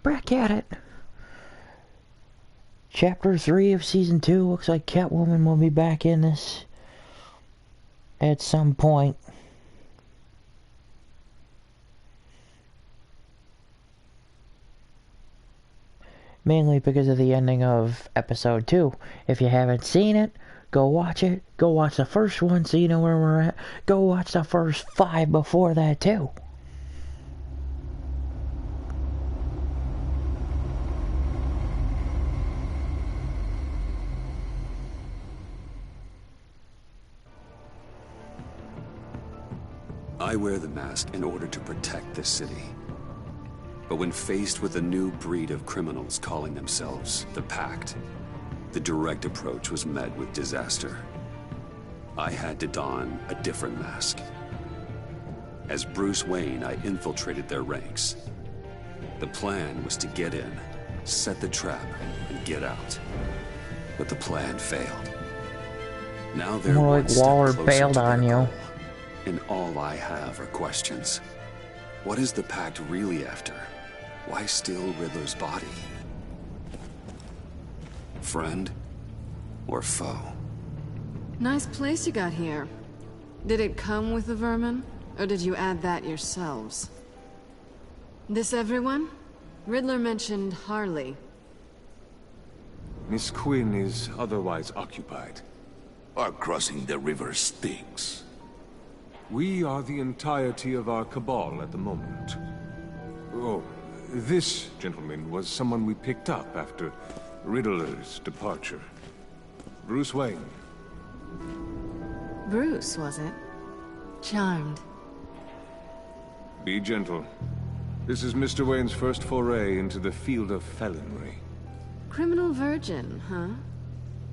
back at it. Chapter 3 of Season 2. Looks like Catwoman will be back in this at some point. Mainly because of the ending of Episode 2. If you haven't seen it, go watch it. Go watch the first one so you know where we're at. Go watch the first 5 before that too. I wear the mask in order to protect this city. But when faced with a new breed of criminals calling themselves the Pact, the direct approach was met with disaster. I had to don a different mask. As Bruce Wayne, I infiltrated their ranks. The plan was to get in, set the trap, and get out. But the plan failed. Now they're more one like step Waller closer bailed to their on you. goal. And all I have are questions. What is the Pact really after? Why steal Riddler's body? Friend or foe? Nice place you got here. Did it come with the vermin? Or did you add that yourselves? This everyone? Riddler mentioned Harley. Miss Quinn is otherwise occupied. Our crossing the river Styx. We are the entirety of our cabal at the moment. Oh, this gentleman was someone we picked up after Riddler's departure. Bruce Wayne. Bruce, was it? Charmed. Be gentle. This is Mr. Wayne's first foray into the field of felonry. Criminal virgin, huh?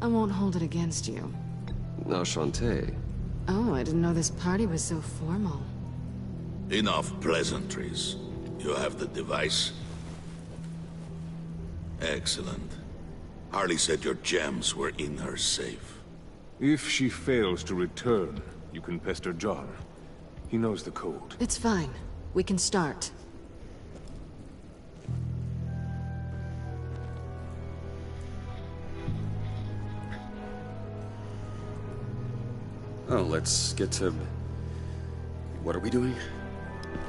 I won't hold it against you. Enchanté. Oh, I didn't know this party was so formal. Enough pleasantries. You have the device? Excellent. Harley said your gems were in her safe. If she fails to return, you can pester John. He knows the code. It's fine. We can start. Oh, let's get to... What are we doing?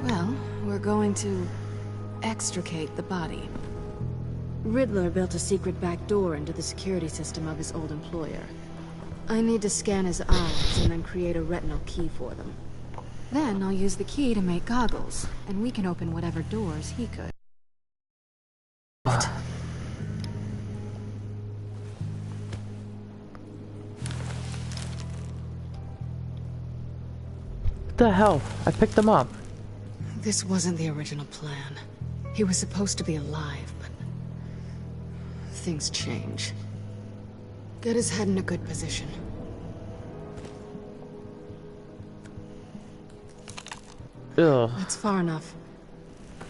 Well, we're going to extricate the body. Riddler built a secret back door into the security system of his old employer. I need to scan his eyes and then create a retinal key for them. Then I'll use the key to make goggles, and we can open whatever doors he could. What the hell? I picked them up. This wasn't the original plan. He was supposed to be alive, but... things change. Get his head in a good position. Ugh. That's far enough.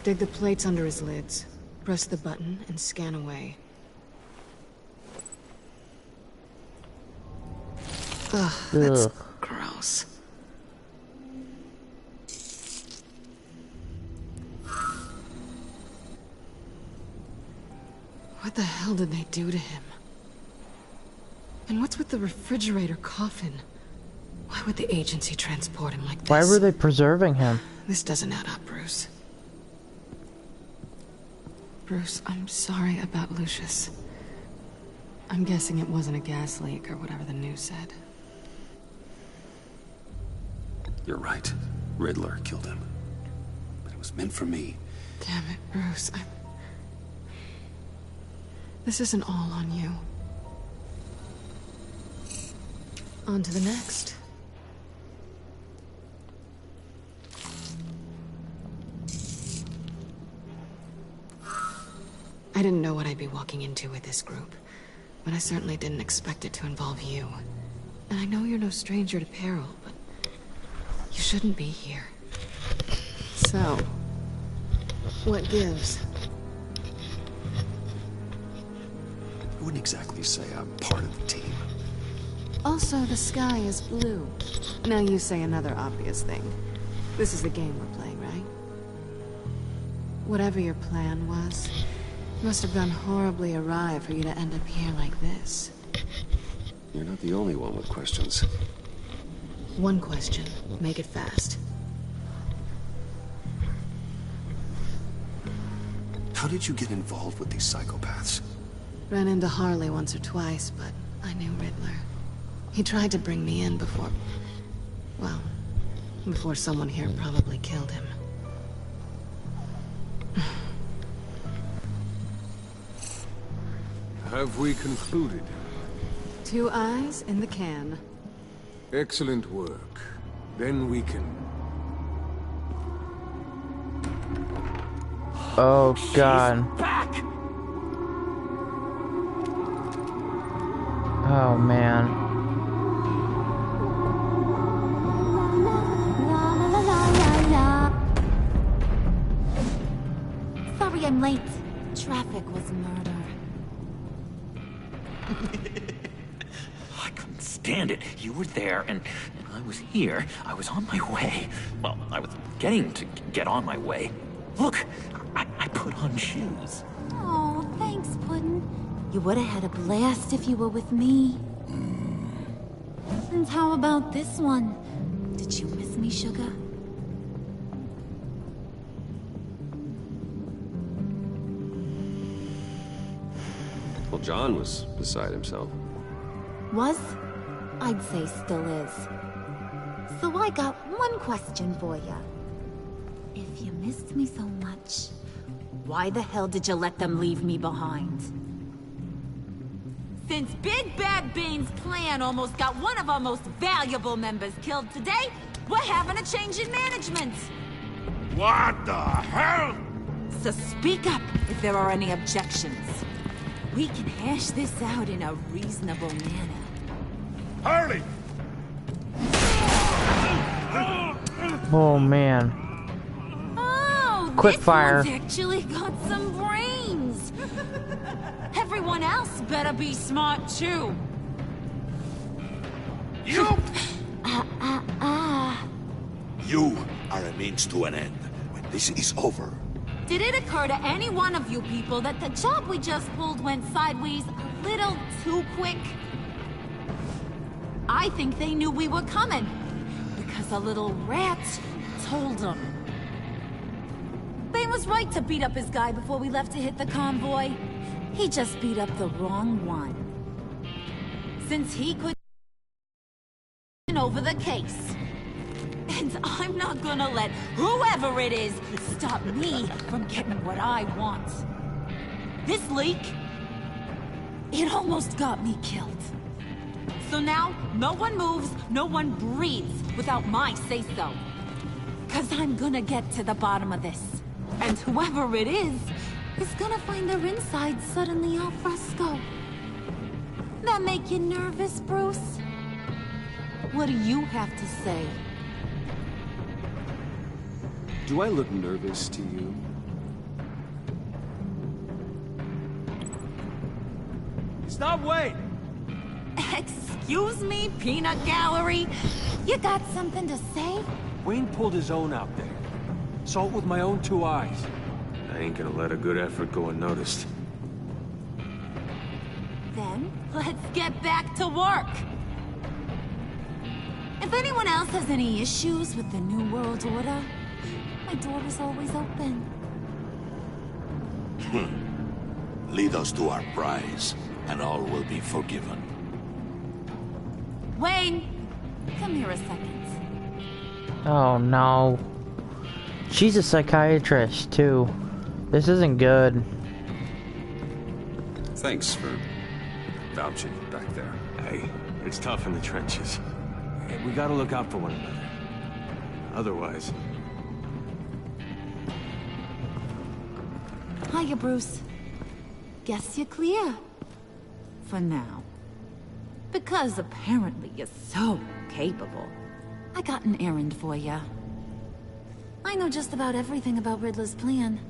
Dig the plates under his lids. Press the button and scan away. Ugh, that's gross. What the hell did they do to him? And what's with the refrigerator coffin? Why would the agency transport him like this? Why were they preserving him? This doesn't add up, Bruce. Bruce, I'm sorry about Lucius. I'm guessing it wasn't a gas leak or whatever the news said. You're right. Riddler killed him. But it was meant for me. Damn it, Bruce. This isn't all on you. On to the next. I didn't know what I'd be walking into with this group, but I certainly didn't expect it to involve you. And I know you're no stranger to peril, but you shouldn't be here. So, what gives? I wouldn't exactly say I'm part of the team. Also, the sky is blue. Now you say another obvious thing. This is the game we're playing, right? Whatever your plan was, Must have gone horribly awry for you to end up here like this. You're not the only one with questions. One question. Make it fast. How did you get involved with these psychopaths? Ran into Harley once or twice, but I knew Riddler. He tried to bring me in before... well, before someone here probably killed him. Have we concluded? 2 eyes in the can. Excellent work. Then we can... Oh god. Back! Oh man. Sorry I'm late. Traffic was murder. I couldn't stand it. You were there, and I was here. I was on my way. Well, I was getting to get on my way. Look, I put on shoes. Oh, thanks, Puddin'. You would have had a blast if you were with me. And how about this one? Did you miss me, sugar? Well, John was beside himself. Was? I'd say still is. So I got one question for you. If you missed me so much, why the hell did you let them leave me behind? Since Big Bad Bane's plan almost got one of our most valuable members killed today, we're having a change in management. What the hell? So speak up if there are any objections. We can hash this out in a reasonable manner. Harley! Oh man. Oh, Quick this fire. one's actually got some brains. Everyone else better be smart too. You! Ah. You are a means to an end. When this is over, Did it occur to any one of you people that the job we just pulled went sideways a little too quick? I think they knew we were coming, because a little rat told them. Bane was right to beat up his guy before we left to hit the convoy. He just beat up the wrong one. Since he couldn't over the case. And I'm not gonna let whoever it is stop me from getting what I want. This leak, it almost got me killed. So now, no one moves, no one breathes without my say-so. 'Cause I'm gonna get to the bottom of this. And whoever it is gonna find their inside suddenly al fresco. That make you nervous, Bruce? What do you have to say? Do I look nervous to you? Stop waiting! Excuse me, peanut gallery? You got something to say? Wayne pulled his own out there. Saw it with my own 2 eyes. I ain't gonna let a good effort go unnoticed. Then, let's get back to work. If anyone else has any issues with the New World Order, my door is always open. lead us to our prize, and all will be forgiven. Wayne, come here a second. Oh no. She's a psychiatrist too. This isn't good. Thanks for vouching back there. Hey, it's tough in the trenches. Hey, we gotta look out for one another. Otherwise... Hiya, Bruce. Guess you're clear. For now. Because apparently you're so capable. I got an errand for you. I know just about everything about Riddler's plan.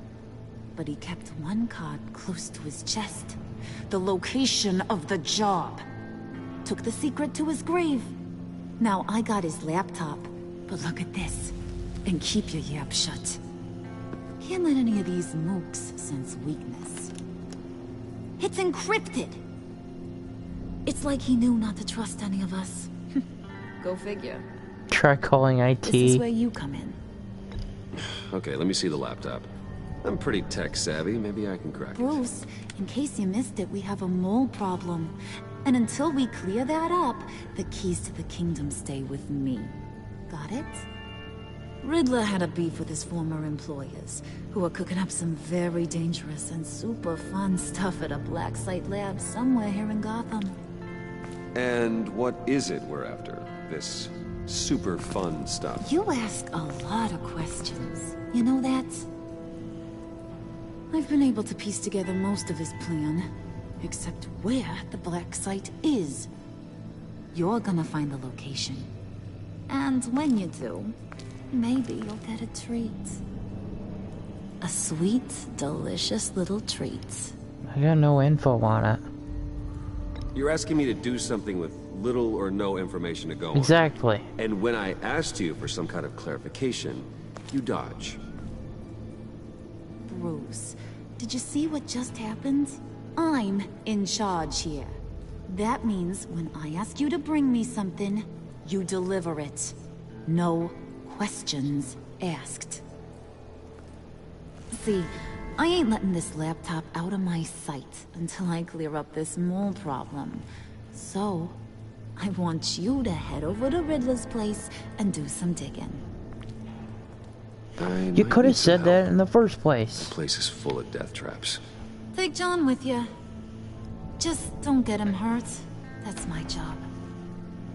But he kept one card close to his chest. The location of the job. Took the secret to his grave. Now I got his laptop. But look at this. And keep your yap shut. Can't let any of these mooks sense weakness. It's encrypted. It's like he knew not to trust any of us. Go figure. Try calling IT. This is where you come in. Okay, let me see the laptop. I'm pretty tech savvy. Maybe I can crack it. Bruce, in case you missed it, we have a mole problem. And until we clear that up, the keys to the kingdom stay with me. Got it? Riddler had a beef with his former employers, who are cooking up some very dangerous and super fun stuff at a black site lab somewhere here in Gotham. And what is it we're after? This super fun stuff? You ask a lot of questions. You know that? I've been able to piece together most of his plan, except where the black site is. You're gonna find the location. And when you do, maybe you'll get a treat. A sweet, delicious little treat. I got no info on it. You're asking me to do something with little or no information to go on. Exactly. And when I asked you for some kind of clarification, you dodge. Bruce, did you see what just happened? I'm in charge here. That means when I ask you to bring me something, you deliver it. No questions asked. See, I ain't letting this laptop out of my sight until I clear up this mole problem. So, I want you to head over to Riddler's place and do some digging. You could have said that in the first place. The place is full of death traps. Take John with you. Just don't get him hurt. That's my job.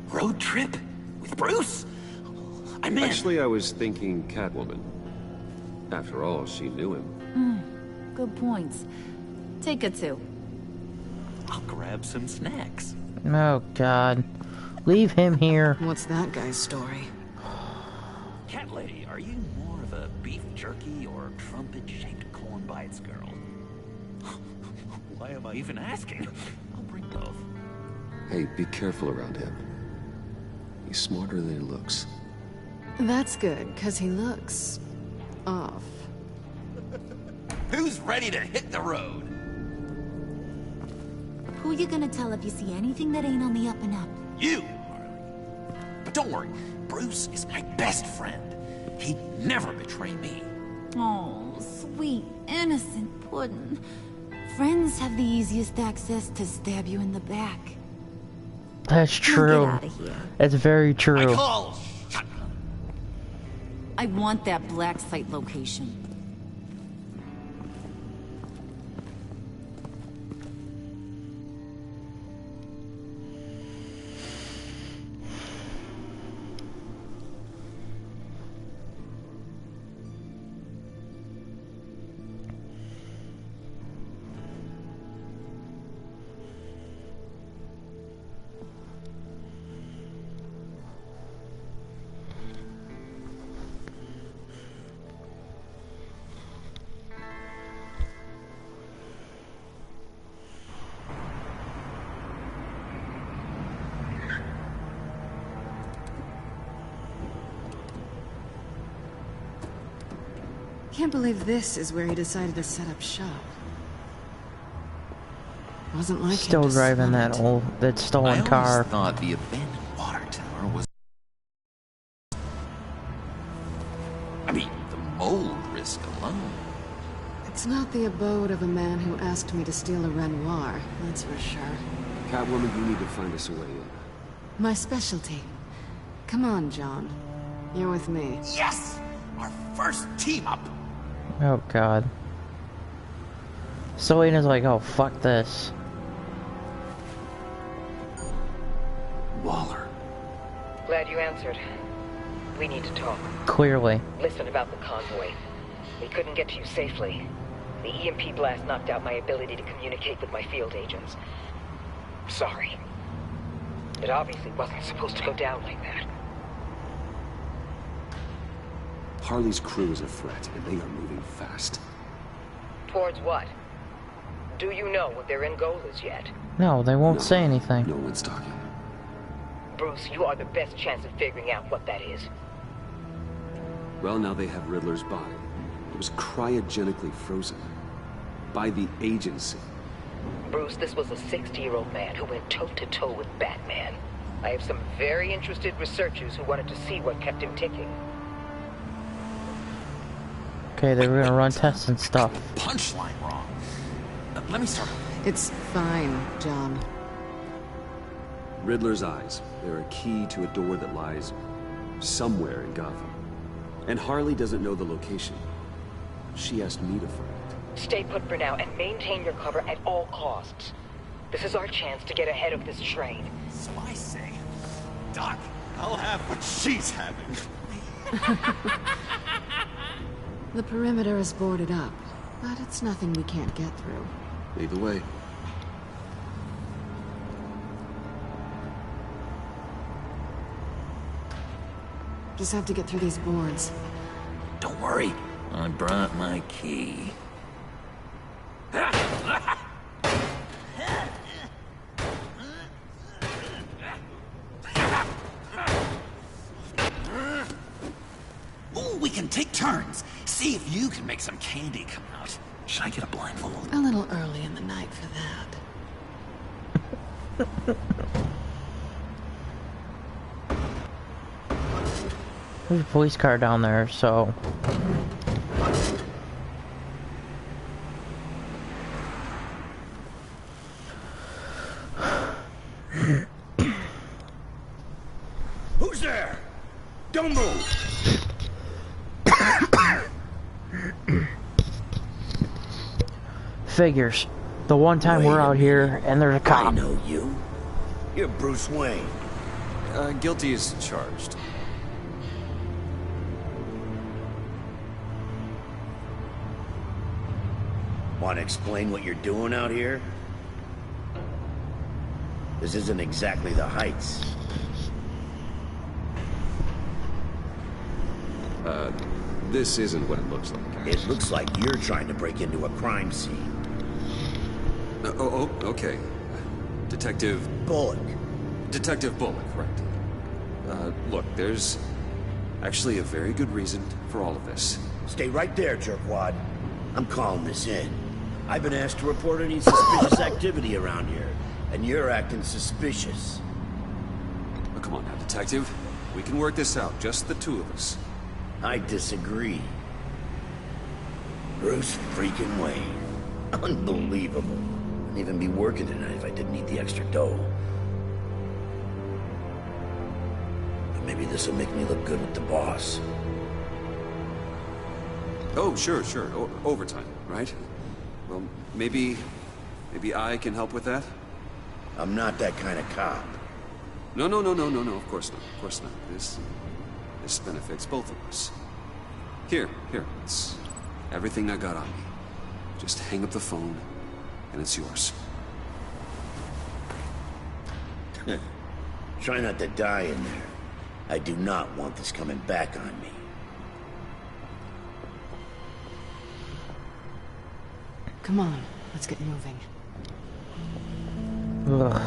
Road trip? With Bruce? I'm in. Actually, I was thinking Catwoman. After all, she knew him. Good points. Take it too. I'll grab some snacks. Oh, God. Leave him here. What's that guy's story? Cat lady, are you more of a beef jerky or trumpet-shaped corn bites girl? Why am I even asking? I'll bring both. Hey, be careful around him. He's smarter than he looks. That's good, because he looks... off. Who's ready to hit the road? Who you gonna tell if you see anything that ain't on the up and up? You, Harley. But don't worry, Bruce is my best friend. He'd never betray me. Oh, sweet, innocent puddin'. Friends have the easiest access to stab you in the back. That's Now true. get out of here. That's very true. I call shotgun. I want that black site location. Can't believe this is where he decided to set up shop. Wasn't like Still him to driving smell it. that stolen I car. always thought the abandoned water tower was... I mean, the mold risk alone. It's not the abode of a man who asked me to steal a Renoir, that's for sure. Catwoman, you need to find us a way in. My specialty. Come on, John. You're with me. Yes! Our first team up! Oh, God. Selena's like, oh, fuck this. Waller. Glad you answered. We need to talk. Clearly. Listen about the convoy. We couldn't get to you safely. The EMP blast knocked out my ability to communicate with my field agents. Sorry. It obviously wasn't supposed to go down like that. Harley's crew is a threat, and they are moving fast. Towards what? Do you know what their end goal is yet? No, they won't say anything. No one's talking. Bruce, you are the best chance of figuring out what that is. Well, now they have Riddler's body. It was cryogenically frozen. By the agency. Bruce, this was a 60-year-old man who went toe-to-toe with Batman. I have some very interested researchers who wanted to see what kept him ticking. Okay, they were gonna run tests and stuff. Punchline wrong. Let me start. It's fine, John. Riddler's eyes. They're a key to a door that lies somewhere in Gotham. And Harley doesn't know the location. She asked me to find it. Stay put for now and maintain your cover at all costs. This is our chance to get ahead of this train. So I say, Doc, I'll have what she's having. The perimeter is boarded up, but it's nothing we can't get through. Either way. Just have to get through these boards. Don't worry, I brought my key. Ooh, we can take turns. See if you can make some candy come out. Should I get a blindfold? A little early in the night for that. There's a police car down there, so... Who's there? Don't move! Figures. The one time we're out here and there's a cop. I know you. You're Bruce Wayne. Guilty as charged. Want to explain what you're doing out here? This isn't exactly the Heights. This isn't what it looks like. It looks like you're trying to break into a crime scene. Okay. Detective Bullock. Detective Bullock, right. Look, there's actually a very good reason for all of this. Stay right there, jerkwad. I'm calling this in. I've been asked to report any suspicious activity around here, and you're acting suspicious. Oh, come on now, Detective. We can work this out, just the two of us. I disagree. Bruce freaking Wayne. Unbelievable. I'd even be working tonight if I didn't need the extra dough. But maybe this will make me look good with the boss. Oh, sure. Overtime, right? Well, maybe I can help with that? I'm not that kind of cop. No, of course not. This benefits both of us. Here, it's everything I got on me. Just hang up the phone, and it's yours. Try not to die in there. I do not want this coming back on me. Come on, let's get moving. Ugh.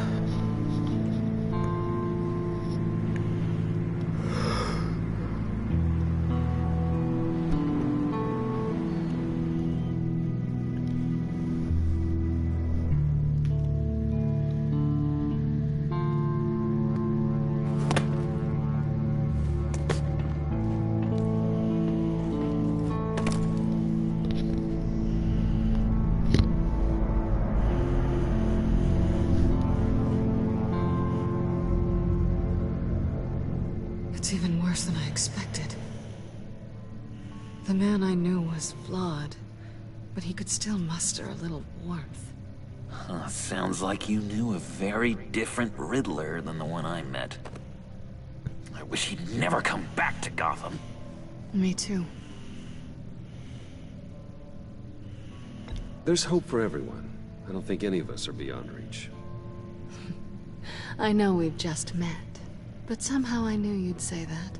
It's even worse than I expected. The man I knew was flawed, but he could still muster a little warmth. Huh, sounds like you knew a very different Riddler than the one I met. I wish he'd never come back to Gotham. Me too. There's hope for everyone. I don't think any of us are beyond reach. I know we've just met, but somehow I knew you'd say that.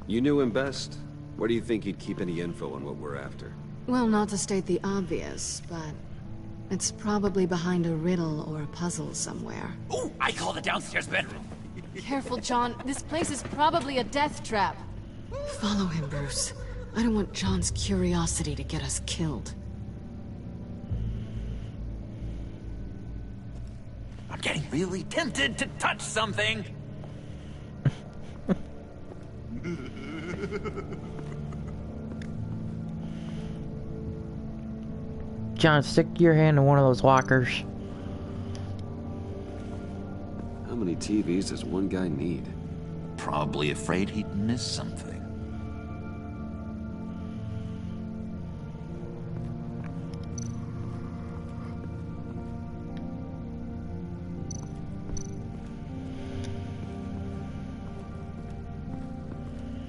You knew him best. Where do you think he'd keep any info on what we're after? Well, not to state the obvious, but it's probably behind a riddle or a puzzle somewhere. Ooh, I call the downstairs bedroom. Careful, John. This place is probably a death trap. Follow him, Bruce. I don't want John's curiosity to get us killed. I'm getting really tempted to touch something. John, stick your hand in one of those lockers. How many TVs does one guy need? Probably afraid he'd miss something.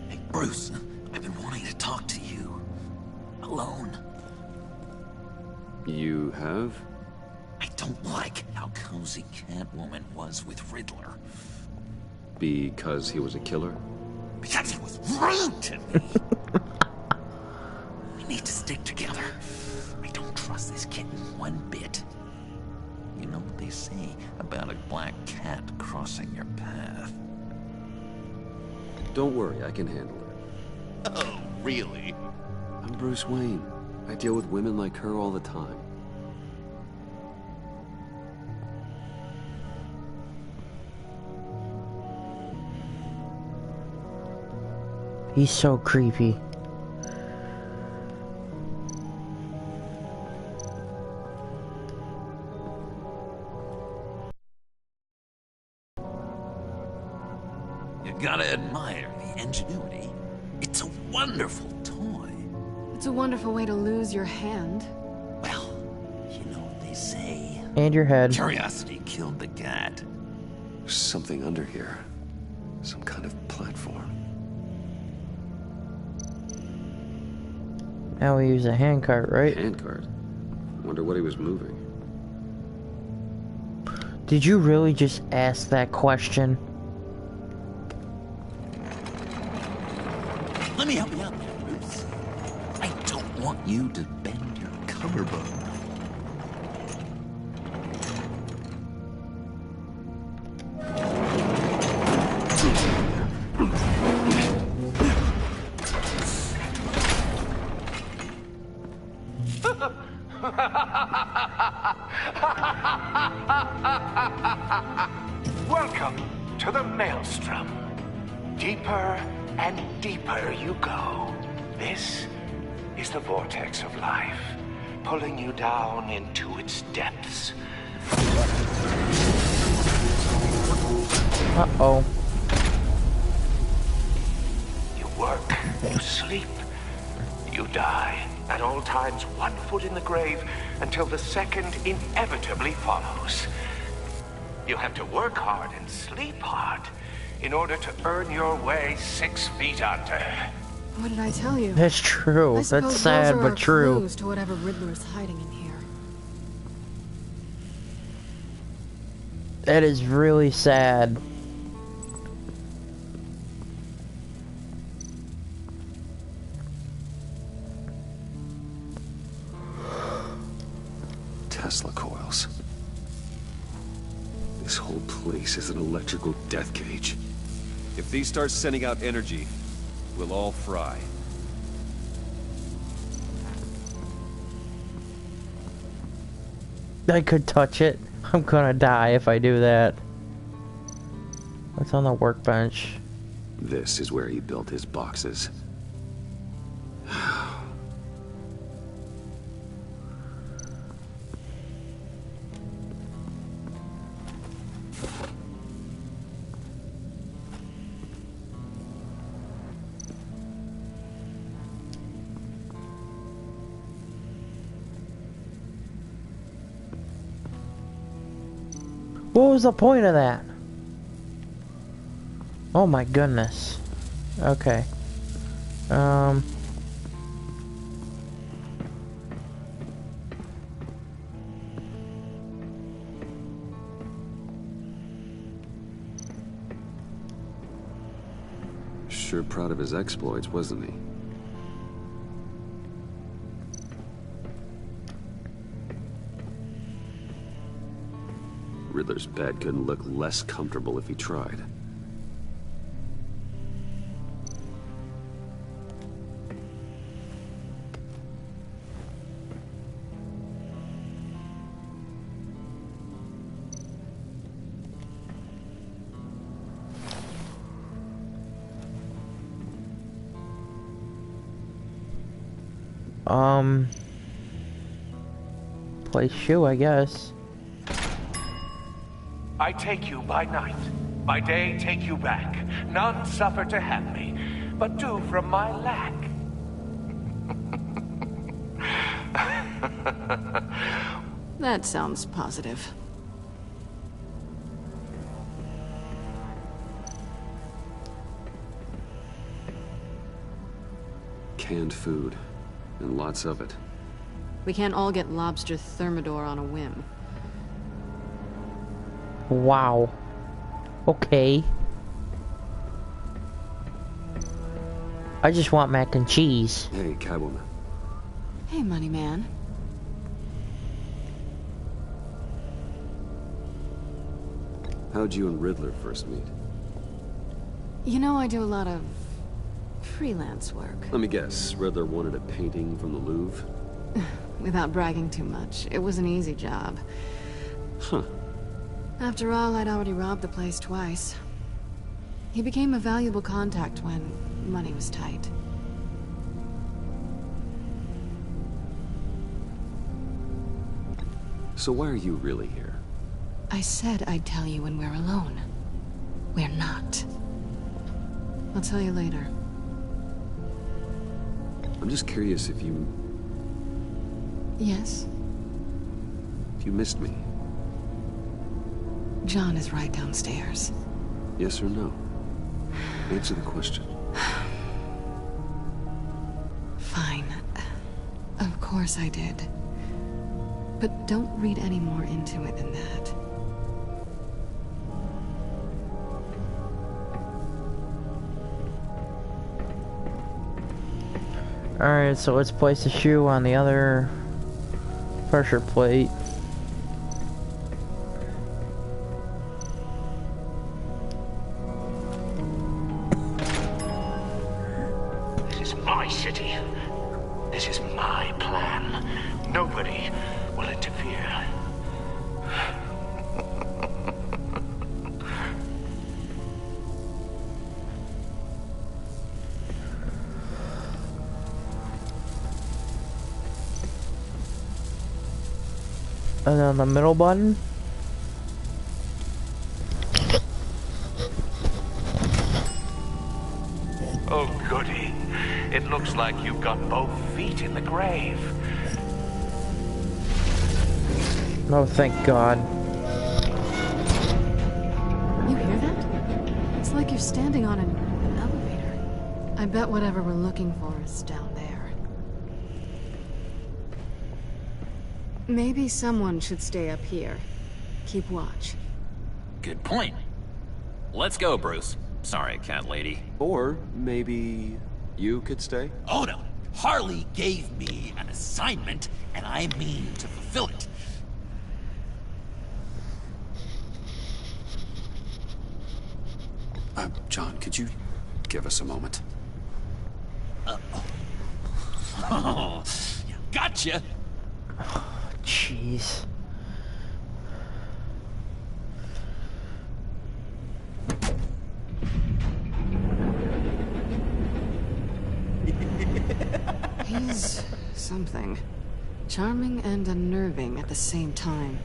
Hey, Bruce, I've been wanting to talk to you. Alone. You have? I don't like how cozy Catwoman was with Riddler. Because he was a killer? Because he was rude to me. We need to stick together. I don't trust this kitten one bit. You know what they say about a black cat crossing your path? Don't worry, I can handle it. Oh, really? I'm Bruce Wayne. I deal with women like her all the time. He's so creepy. You gotta admire the ingenuity. It's a wonderful toy. It's a wonderful way to lose your hand. Well, you know what they say. And your head. Curiosity killed the cat. There's something under here. Some kind of platform. Now we use a handcart, right? Handcart? Wonder what he was moving. Did you really just ask that question? Let me help you out there, Bruce. I don't want you to bend your collarbone. Welcome to the Maelstrom. Deeper and deeper you go. This is the vortex of life, pulling you down into its depths. Uh-oh. You work, you sleep, you die. At all times, one foot in the grave until the second inevitably follows. You have to work hard and sleep hard in order to earn your way 6 feet under. What did I tell you? That's true. I suppose That's sad, those are but our true. clues to whatever Riddler's hiding in here. That is really sad. Tesla coils. This whole place is an electrical death cage. If these start sending out energy, we'll all fry. I could touch it. I'm gonna die if I do that. What's on the workbench? This is where he built his boxes. What was the point of that? Oh my goodness. Okay. Sure proud of his exploits, wasn't he? Riddler's bed couldn't look less comfortable if he tried. Play shoe, I guess. I take you by night. By day, take you back. None suffer to have me, but do from my lack. That sounds positive. Canned food, and lots of it. We can't all get lobster thermidor on a whim. Wow. Okay. I just want mac and cheese. Hey, Catwoman. Hey, money man. How'd you and Riddler first meet? You know, I do a lot of freelance work. Let me guess, Riddler wanted a painting from the Louvre? Without bragging too much, it was an easy job. Huh. After all, I'd already robbed the place twice. He became a valuable contact when money was tight. So why are you really here? I said I'd tell you when we're alone. We're not. I'll tell you later. I'm just curious if you Yes? missed me. John is right downstairs. Yes or no? Answer the question. Fine. Of course I did. But don't read any more into it than that. Alright, so let's place the shoe on the other pressure plate. This is my city. This is my plan. Nobody will interfere. And then the middle button. Oh, goody. It looks like you've got both feet in the grave. Oh, thank God. You hear that? It's like you're standing on an elevator. I bet whatever we're looking for is down there. Maybe someone should stay up here. Keep watch. Good point. Let's go, Bruce. Sorry, cat lady. Or maybe you could stay? Oh no, Harley gave me an assignment, and I mean to fulfill it. John, could you give us a moment? Oh, gotcha. Jeez. He's something. Charming and unnerving at the same time.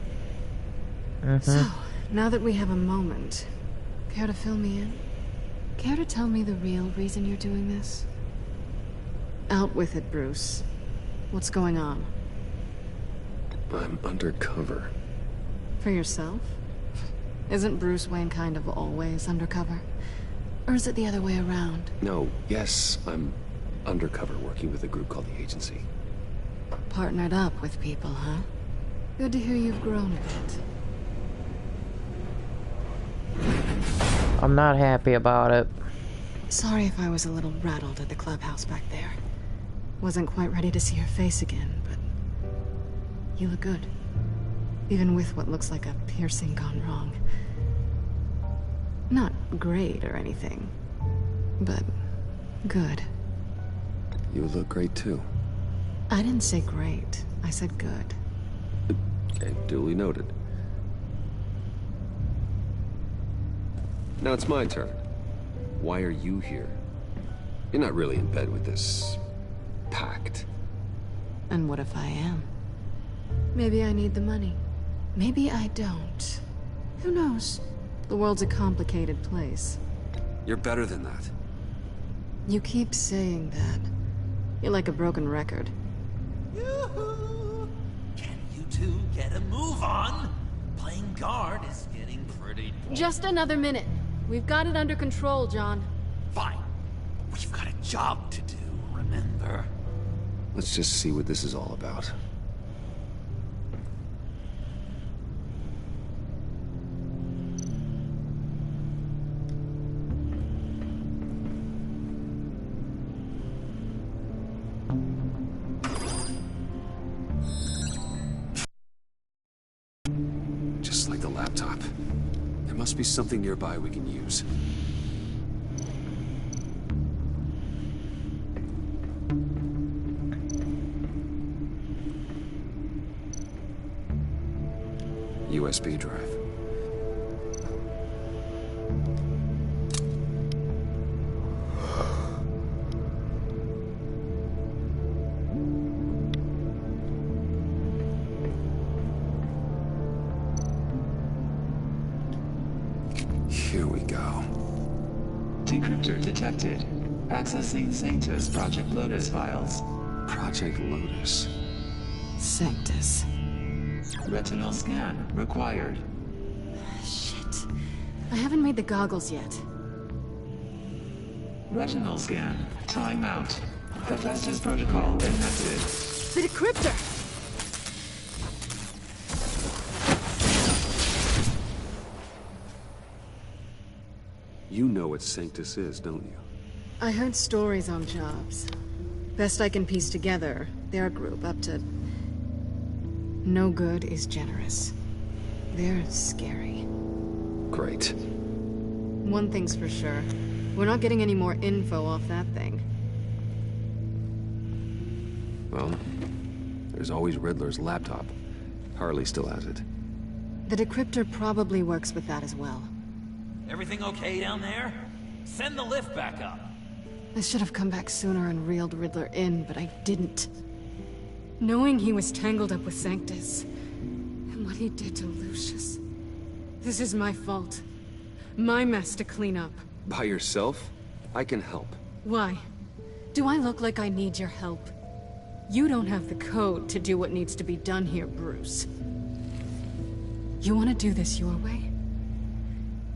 So, now that we have a moment, care to fill me in? Care to tell me the real reason you're doing this? Out with it, Bruce. What's going on? I'm undercover. For yourself? Isn't Bruce Wayne kind of always undercover? Or is it the other way around? No, yes, I'm undercover working with a group called the Agency. Partnered up with people, huh? Good to hear you've grown a bit. I'm not happy about it. Sorry if I was a little rattled at the clubhouse back there. Wasn't quite ready to see your face again, but you look good. Even with what looks like a piercing gone wrong. Not great or anything, but good. You look great too. I didn't say great. I said good. Okay, duly noted. Now it's my turn. Why are you here? You're not really in bed with this pact. And what if I am? Maybe I need the money. Maybe I don't. Who knows? The world's a complicated place. You're better than that. You keep saying that. You're like a broken record. Yoo-hoo! Can you two get a move on? Playing guard is getting pretty boring. Just another minute. We've got it under control, John. Fine. We've got a job to do, remember? Let's just see what this is all about. Just like the laptop. There must be something nearby we can use. USB drive. Here we go. Decryptor detected. Accessing Sanctus Project Lotus files. Project Lotus. Sanctus. Retinal scan required. Shit. I haven't made the goggles yet. Retinal scan. Timeout. Hephaestus protocol enacted. The decryptor! You know what Sanctus is, don't you? I heard stories on jobs. Best I can piece together, their group up to... No good is generous. They're scary. Great. One thing's for sure. We're not getting any more info off that thing. Well, there's always Riddler's laptop. Harley still has it. The decryptor probably works with that as well. Everything okay down there? Send the lift back up. I should have come back sooner and reeled Riddler in, but I didn't. Knowing he was tangled up with Sanctus, and what he did to Lucius. This is my fault. My mess to clean up. By yourself? I can help. Why? Do I look like I need your help? You don't have the code to do what needs to be done here, Bruce. You want to do this your way?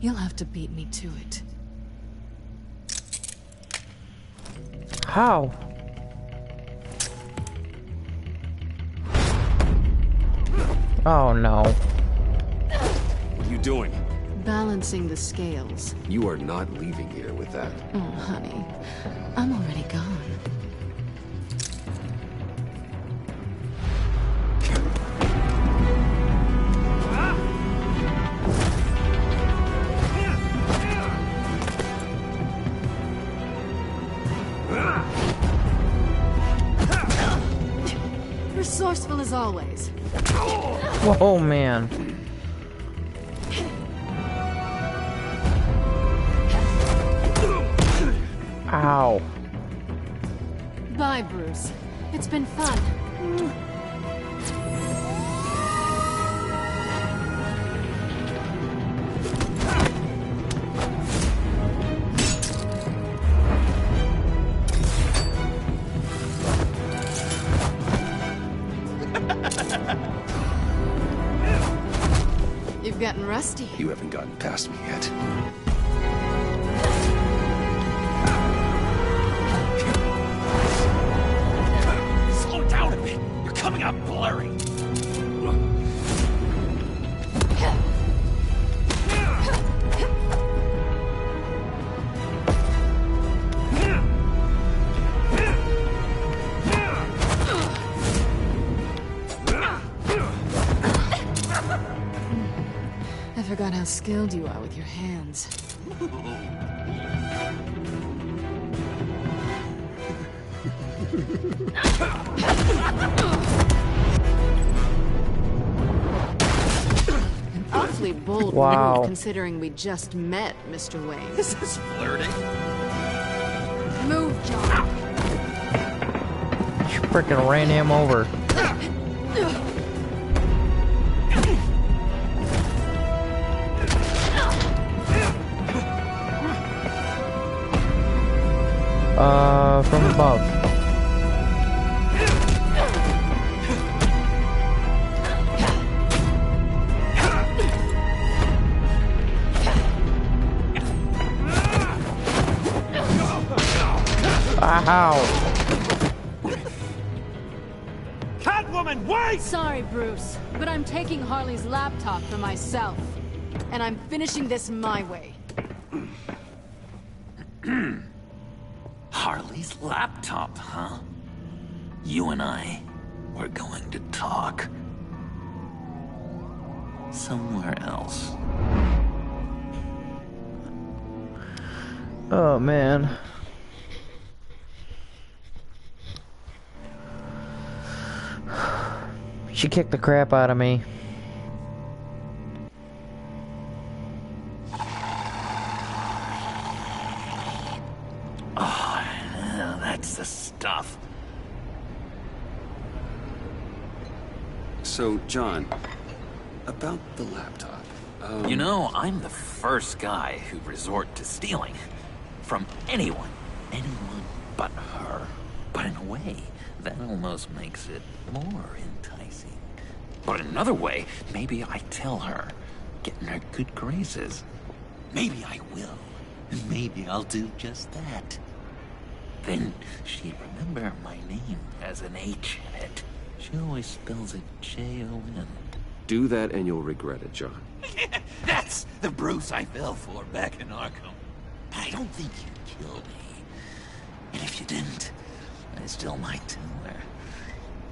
You'll have to beat me to it. How? Oh no. What are you doing? Balancing the scales. You are not leaving here with that. Oh, honey. I'm already gone. Resourceful as always. Whoa, man. Ow. Bye, Bruce. It's been fun. You've gotten rusty. You haven't gotten past me yet. Slow down a bit. You're coming out blurry. I forgot how skilled you are with your hands. An awfully bold move, considering we just met, Mr. Wayne. This is flirting. Move, John. freaking ran him over. From above. Ow. Catwoman, wait! Sorry, Bruce, but I'm taking Harley's laptop for myself. And I'm finishing this my way. Harley's laptop, huh? You and I, we're going to talk. Somewhere else. Oh, man. She kicked the crap out of me. Oh, that's the stuff. So, John, about the laptop. You know, I'm the first guy who'd resort to stealing. From anyone. Anyone but her. But in a way, that almost makes it more enticing. But in another way, maybe I tell her, get in her good graces. Maybe I will. And maybe I'll do just that. Then she'd remember my name as an H in it. She always spells it J-O-N. Do that and you'll regret it, John. That's the Bruce I fell for back in Arkham. But I don't think you'd kill me. And if you didn't, I still might tell her.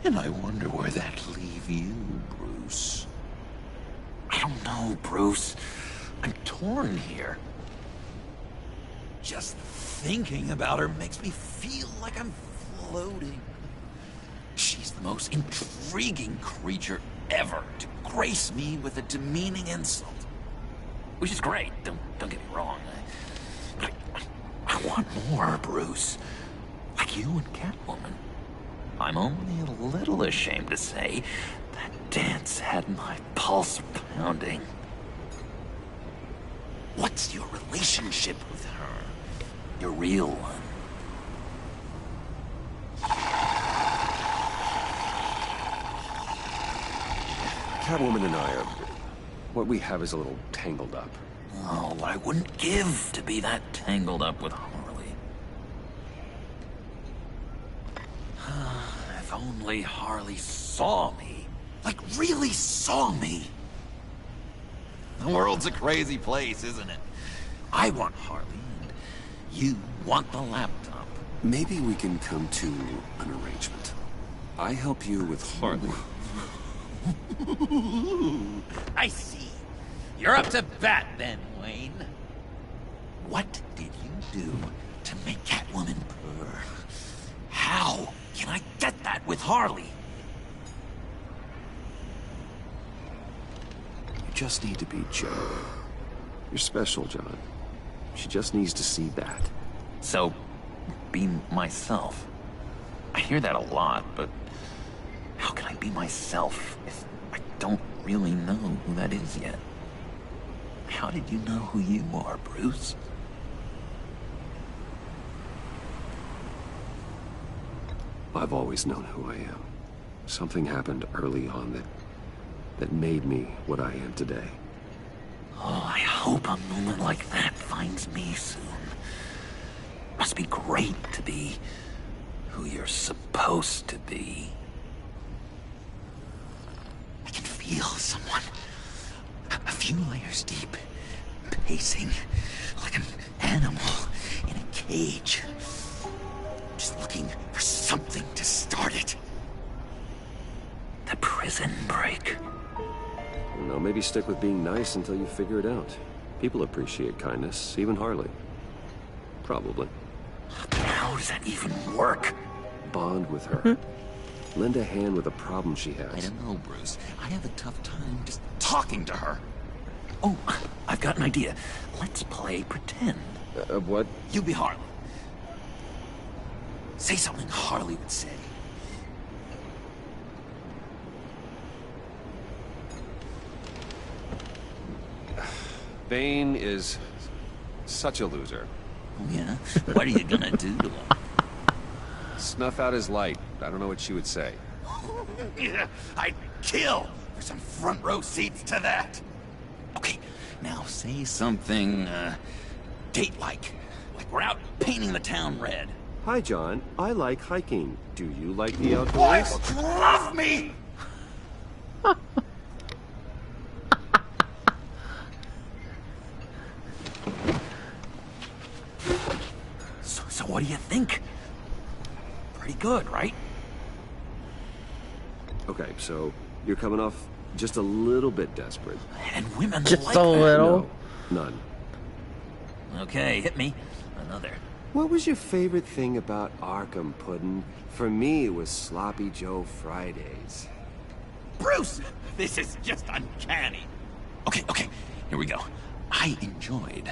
And I wonder where that'd leave you, Bruce. I don't know, Bruce. I'm torn here. Just thinking about her makes me feel like I'm floating. She's the most intriguing creature ever to grace me with a demeaning insult. Which is great, don't get me wrong. I want more, Bruce. Like you and Catwoman. I'm only a little ashamed to say that dance had my pulse pounding. What's your relationship with her? Your real one? Catwoman and I are... what we have is a little tangled up. Oh, what I wouldn't give to be that tangled up with Harley. If only Harley saw me. Like, really saw me. The world's a crazy place, isn't it? I want Harley, and you want the laptop. Maybe we can come to an arrangement. I help you with Harley. I see. You're up to bat then, Wayne. What did you do to make Catwoman purr? How can I get that with Harley? You just need to be Joe. You're special, John. She just needs to see that. So, be myself. I hear that a lot, but how can I be myself if I don't really know who that is yet? How did you know who you are, Bruce? I've always known who I am. Something happened early on that made me what I am today. Oh, I hope a moment like that finds me soon. Must be great to be who you're supposed to be. I can feel someone a few layers deep, pacing like an animal in a cage. Just looking for something to start it. The prison break. No, maybe stick with being nice until you figure it out. People appreciate kindness, even Harley. Probably. How does that even work? Bond with her. Lend a hand with a problem she has. I don't know, Bruce. I have a tough time just talking to her. Oh, I've got an idea. Let's play pretend. What? You be Harley. Say something Harley would say. Bane is such a loser. Yeah? What are you gonna do to him? Snuff out his light. I don't know what she would say. Yeah, I'd kill for some front row seats to that. Okay, now say something, date-like. Like we're out painting the town red. Hi, John. I like hiking. Do you like the outdoors? Boys, love me! So what do you think? Pretty good, right? Okay, so you're coming off just a little bit desperate. And women Just like a that. little. No, none. Okay, hit me. Another. What was your favorite thing about Arkham, Puddin'? For me, it was Sloppy Joe Fridays. Bruce, this is just uncanny. Okay, here we go. I enjoyed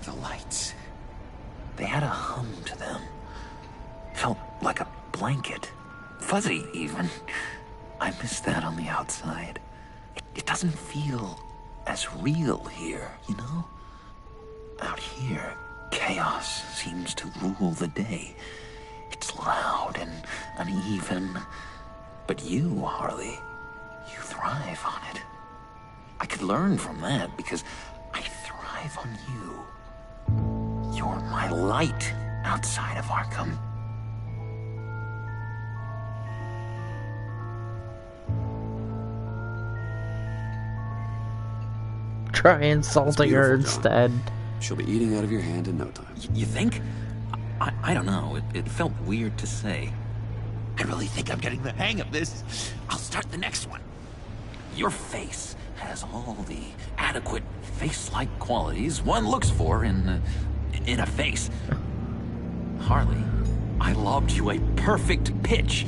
the lights. They had a hum to them. Felt like a blanket. Fuzzy, even. I miss that on the outside. It doesn't feel as real here, you know? Out here, chaos seems to rule the day. It's loud and uneven. But you, Harley, you thrive on it. I could learn from that because I thrive on you. You're my light outside of Arkham. Try insulting her instead. She'll be eating out of your hand in no time. You think? I don't know. It felt weird to say. I really think I'm getting the hang of this. I'll start the next one. Your face has all the adequate face-like qualities one looks for in a face. Harley, I lobbed you a perfect pitch.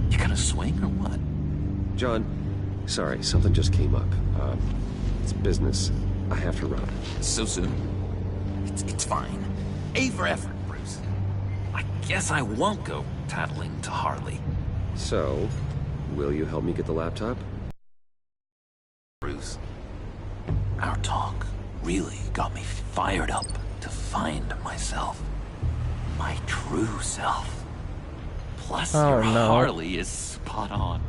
You gonna swing or what? John, sorry, something just came up. It's business. I have to run. So soon? It's fine. A for effort, Bruce. I guess I won't go tattling to Harley. So, will you help me get the laptop? Bruce, our talk really got me fired up to find myself. My true self. Plus, your Harley is spot on.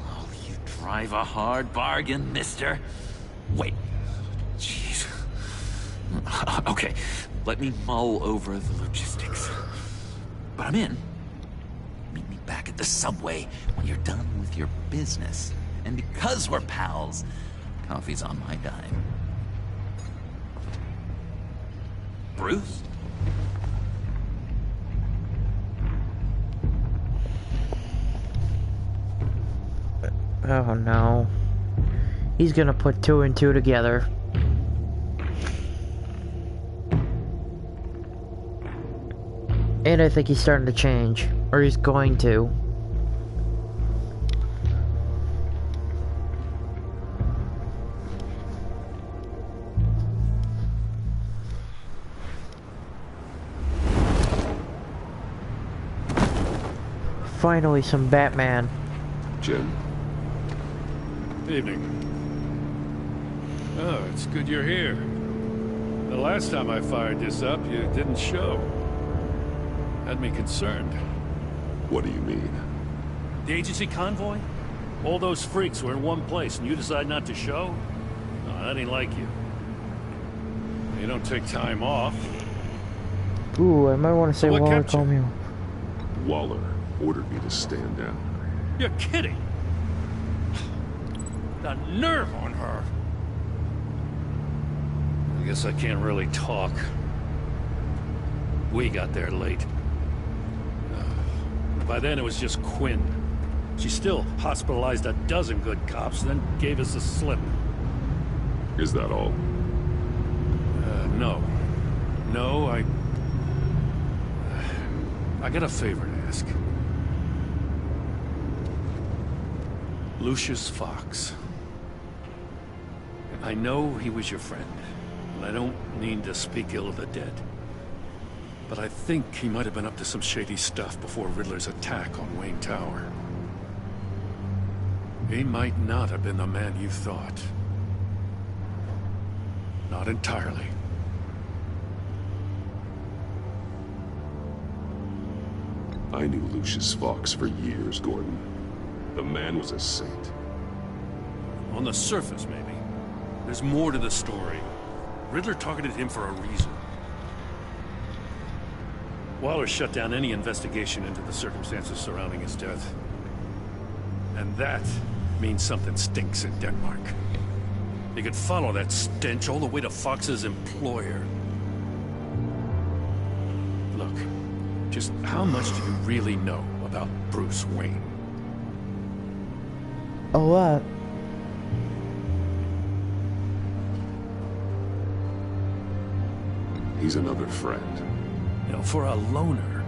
Oh, you drive a hard bargain, mister. Wait. Jeez. Okay, let me mull over the logistics. But I'm in. Meet me back at the subway when you're done with your business. And because we're pals, coffee's on my dime. Bruce? Oh no. He's gonna put two and two together. And I think he's starting to change. Or he's going to. Finally, some Batman. Jim? Evening. Oh, it's good you're here. The last time I fired this up, you didn't show. Had me concerned. What do you mean? The agency convoy? All those freaks were in one place and you decide not to show? No, that ain't like you. You don't take time off. Ooh, I might want to say what Waller kept called me. Waller ordered me to stand down. You're kidding! The nerve on her! I guess I can't really talk. We got there late. By then it was just Quinn. She still hospitalized a dozen good cops, then gave us a slip. Is that all? No. No, I got a favor to ask. Lucius Fox. I know he was your friend, and I don't mean to speak ill of the dead. But I think he might have been up to some shady stuff before Riddler's attack on Wayne Tower. He might not have been the man you thought. Not entirely. I knew Lucius Fox for years, Gordon. The man was a saint. On the surface, maybe. There's more to the story. Riddler targeted him for a reason. Waller shut down any investigation into the circumstances surrounding his death. And that means something stinks in Denmark. You could follow that stench all the way to Fox's employer. Look, just how much do you really know about Bruce Wayne? A lot. He's another friend. You know, for a loner,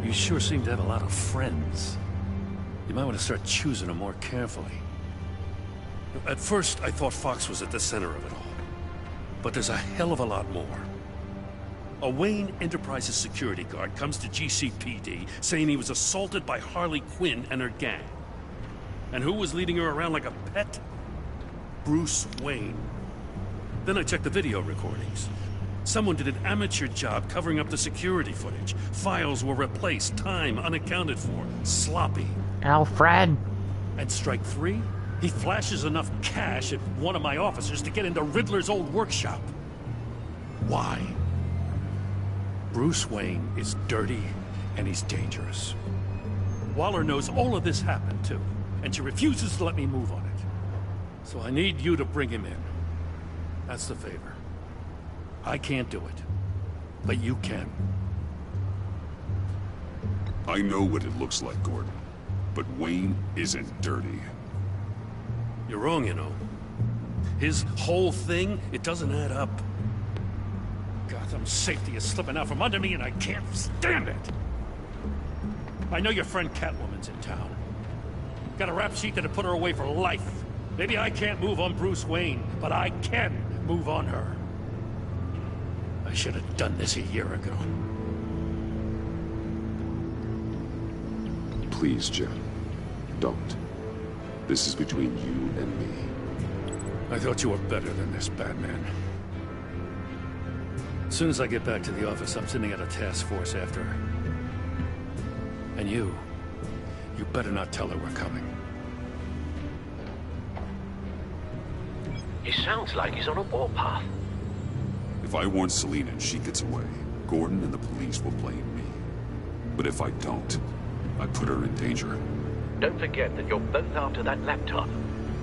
you sure seem to have a lot of friends. You might want to start choosing them more carefully. At first, I thought Fox was at the center of it all. But there's a hell of a lot more. A Wayne Enterprises security guard comes to GCPD saying he was assaulted by Harley Quinn and her gang. And who was leading her around like a pet? Bruce Wayne. Then I checked the video recordings. Someone did an amateur job covering up the security footage. Files were replaced, time unaccounted for, sloppy. Alfred! At strike 3, he flashes enough cash at one of my officers to get into Riddler's old workshop. Why? Bruce Wayne is dirty and he's dangerous. Waller knows all of this happened too, and she refuses to let me move on it. So I need you to bring him in. That's the favor. I can't do it, but you can. I know what it looks like, Gordon. But Wayne isn't dirty. You're wrong, you know. His whole thing, it doesn't add up. Gotham's safety is slipping out from under me and I can't stand it. I know your friend Catwoman's in town. Got a rap sheet that'll put her away for life. Maybe I can't move on Bruce Wayne, but I can move on her. I should have done this a year ago. Please, Jim. Don't. This is between you and me. I thought you were better than this, Batman. As soon as I get back to the office, I'm sending out a task force after her. And you better not tell her we're coming. He sounds like he's on a warpath. If I warn Selina and she gets away, Gordon and the police will blame me. But if I don't, I put her in danger. Don't forget that you're both after that laptop.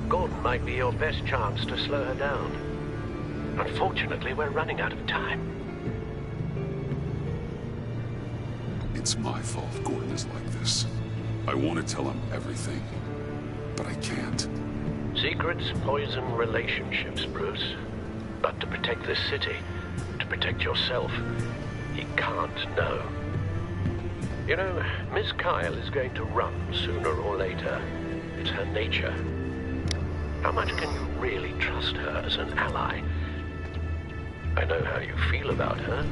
Gordon might be your best chance to slow her down. Unfortunately, we're running out of time. It's my fault Gordon is like this. I want to tell him everything, but I can't. Secrets poison relationships, Bruce. But to protect this city, to protect yourself, he can't know. You know, Miss Kyle is going to run sooner or later. It's her nature. How much can you really trust her as an ally? I know how you feel about her.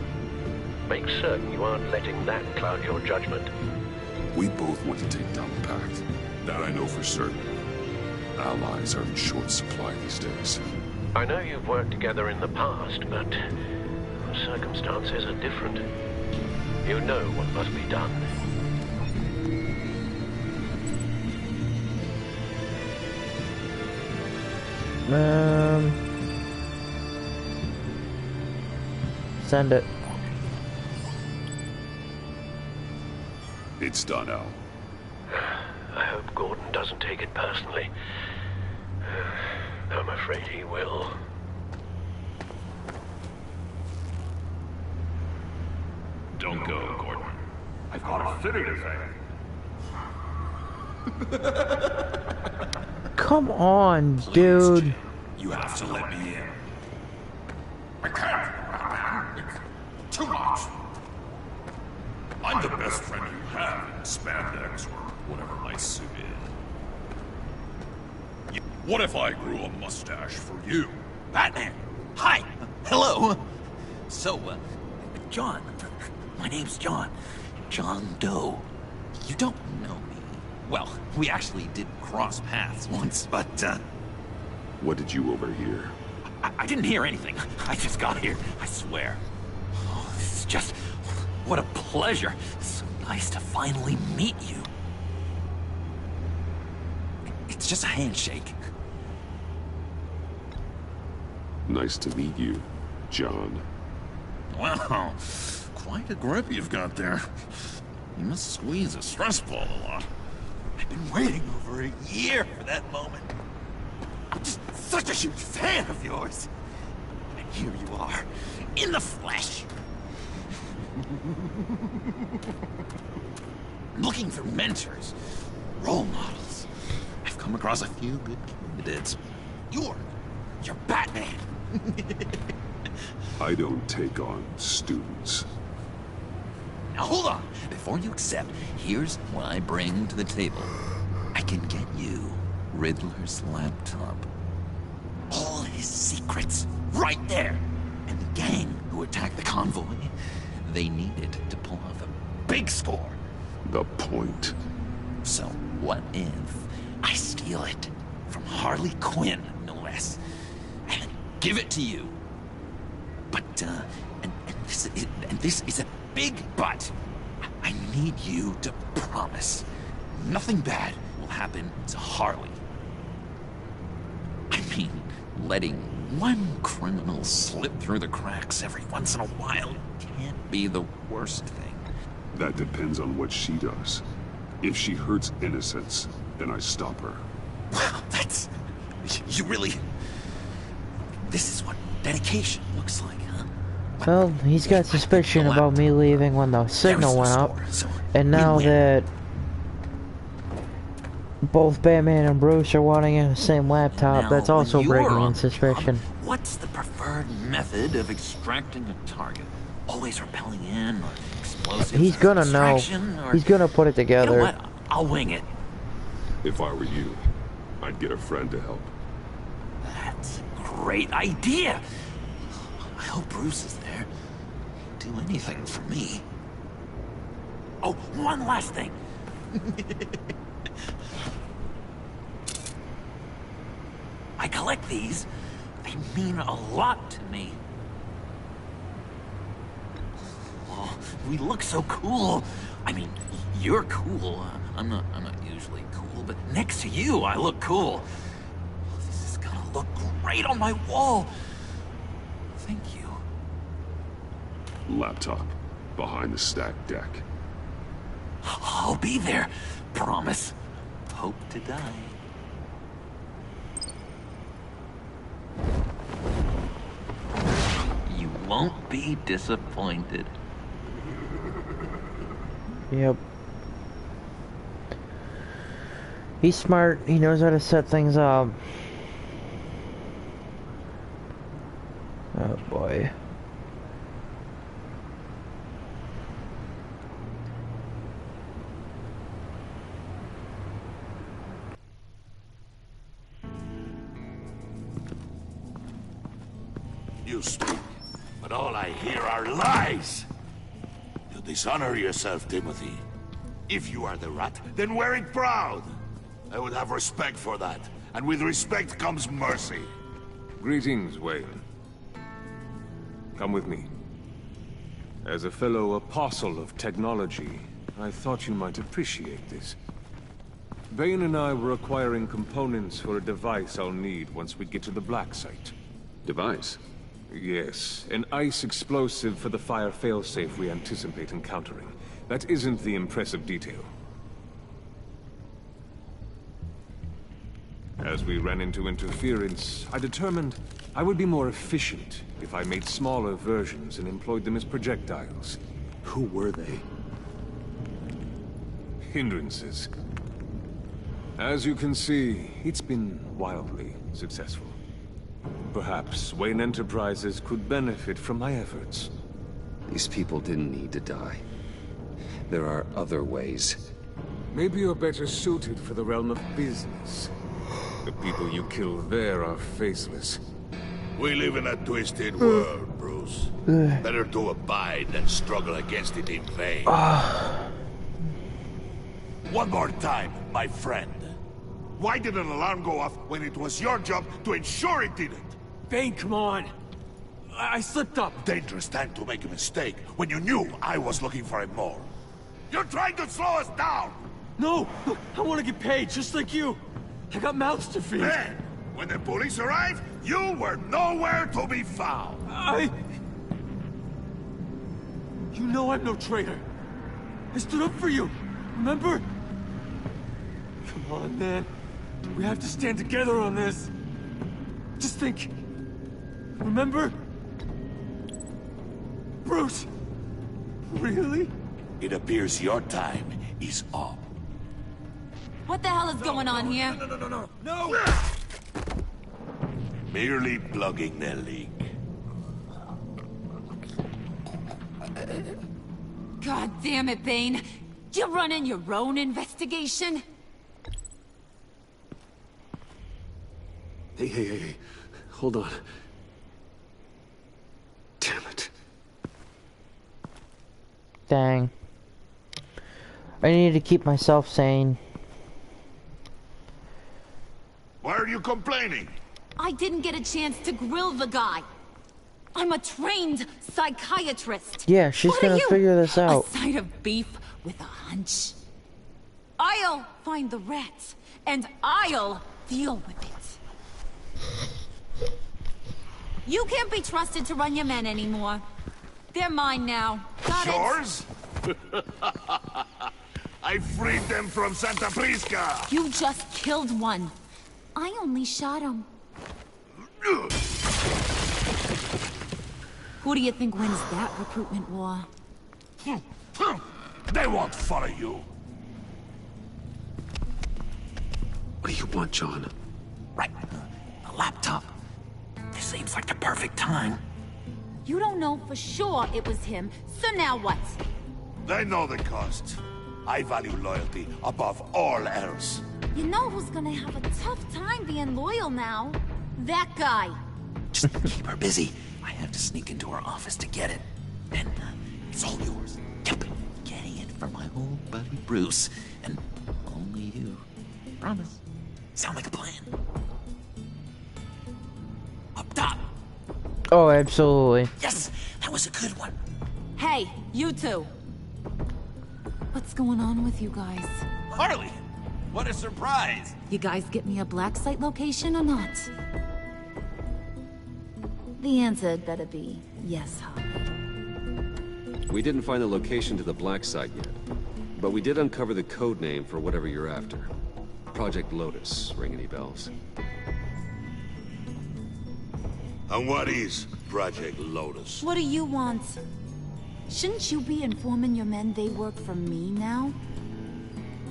Make certain you aren't letting that cloud your judgment. We both want to take down the Pact. That I know for certain. Allies are in short supply these days. I know you've worked together in the past, but circumstances are different. You know what must be done. Send it. It's done, Al. I hope Gordon doesn't take it personally. I'm afraid he will. Don't go, Gordon. I've got a city to save. Come on, dude. Jim, you have to let me in. I can't, Batman. It's too much. I'm the best friend you have in spandex or whatever my suit is. What if I grew a mustache for you? Batman! Hi! Hello! So, John. My name's John. John Doe. You don't know me. Well, we actually did cross paths once, but, What did you overhear? I didn't hear anything. I just got here, I swear. Oh, this is just... what a pleasure. It's so nice to finally meet you. It's just a handshake. Nice to meet you, John. Wow, quite a grip you've got there. You must squeeze a stress ball a lot. I've been waiting over a year for that moment. I'm just such a huge fan of yours. And here you are, in the flesh. Looking for mentors, role models. I've come across a few good candidates. You're Batman. I don't take on students. Now hold on. Before you accept, here's what I bring to the table. I can get you Riddler's laptop. All his secrets, right there. And the gang who attacked the convoy, they needed to pull off a big score. The point. So what if I steal it from Harley Quinn, no less, and then give it to you? But, and this is a big but. I need you to promise nothing bad will happen to Harley. I mean, letting one criminal slip through the cracks every once in a while can't be the worst thing. That depends on what she does. If she hurts innocents, then I stop her. Wow, that's... you really... This is what dedication looks like, huh? Well, he's got suspicion about me leaving when the signal went up, and now that both Batman and Bruce are wanting the same laptop, Now, that's also when bringing you're in on the suspicion. job, what's the preferred method of extracting a target? Always repelling in, or explosives? He's or gonna know. distraction, or... He's gonna put it together. You know what? I'll wing it. If I were you, I'd get a friend to help. That's a great idea. I hope Bruce is there. He'd do anything for me. Oh, one last thing. I collect these. They mean a lot to me. Oh, we look so cool. I mean, you're cool. I'm not usually cool, but next to you, I look cool. This is gonna look great on my wall. Thank you. Laptop. Behind the stacked deck. I'll be there. Promise. Hope to die. You won't be disappointed. Yep. He's smart. He knows how to set things up. Oh boy. You speak, but all I hear are lies! You dishonor yourself, Timothy. If you are the rat, then wear it proud! I would have respect for that, and with respect comes mercy. Greetings, Wayne. Come with me. As a fellow apostle of technology, I thought you might appreciate this. Bane and I were acquiring components for a device I'll need once we get to the Black Site. Device? Yes, an ice explosive for the fire failsafe we anticipate encountering. That isn't the impressive detail. As we ran into interference, I determined I would be more efficient if I made smaller versions and employed them as projectiles. Who were they? Hindrances. As you can see, it's been wildly successful. Perhaps Wayne Enterprises could benefit from my efforts. These people didn't need to die. There are other ways. Maybe you're better suited for the realm of business. The people you kill there are faceless. We live in a twisted world, Bruce. Better to abide than struggle against it in vain. One more time, my friend. Why did an alarm go off when it was your job to ensure it didn't? Bane, come on. I slipped up. Dangerous time to make a mistake when you knew I was looking for him more. You're trying to slow us down! No! Look, I want to get paid, just like you. I got mouths to feed. Then, when the police arrived, you were nowhere to be found. You know I'm no traitor. I stood up for you, remember? Come on, man. We have to stand together on this. Just think. Remember? Bruce! Really? It appears your time is up. What the hell is going on here? No! Merely plugging the leak. God damn it, Bane. You running your own investigation? Hey. Hold on. Damn it. Dang. I need to keep myself sane. Why are you complaining? I didn't get a chance to grill the guy. I'm a trained psychiatrist. Yeah, she's gonna figure this out. A side of beef with a hunch. I'll find the rats, and I'll deal with it. You can't be trusted to run your men anymore. They're mine now. Got Yours? I freed them from Santa Prisca. You just killed one. I only shot him. Who do you think wins that recruitment war? They won't follow you. What do you want, John? Right. A laptop. This seems like the perfect time. You don't know for sure it was him, so now what? They know the cost. I value loyalty above all else. You know who's gonna have a tough time being loyal now? That guy. Just keep her busy. I have to sneak into her office to get it. And it's all yours. Yep. Getting it from my old buddy Bruce. And only you. Promise. Sound like a plan? Up top. Oh, absolutely. Yes, that was a good one. Hey, you two. What's going on with you guys? Harley, what a surprise. You guys get me a black site location or not? The answer had better be yes, Harley. We didn't find the location to the black site yet, but we did uncover the code name for whatever you're after. Project Lotus. Ring any bells? And what is Project Lotus? What do you want? Shouldn't you be informing your men they work for me now?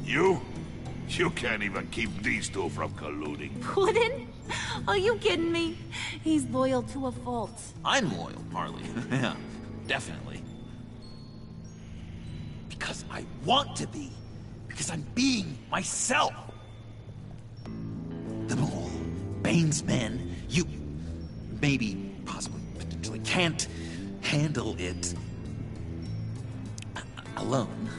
You? You can't even keep these two from colluding. Puddin'? Are you kidding me? He's loyal to a fault. I'm loyal, Harley. Yeah, definitely. Because I want to be. Because I'm being myself. The mole, Bane's men, you maybe, possibly, potentially can't handle it alone.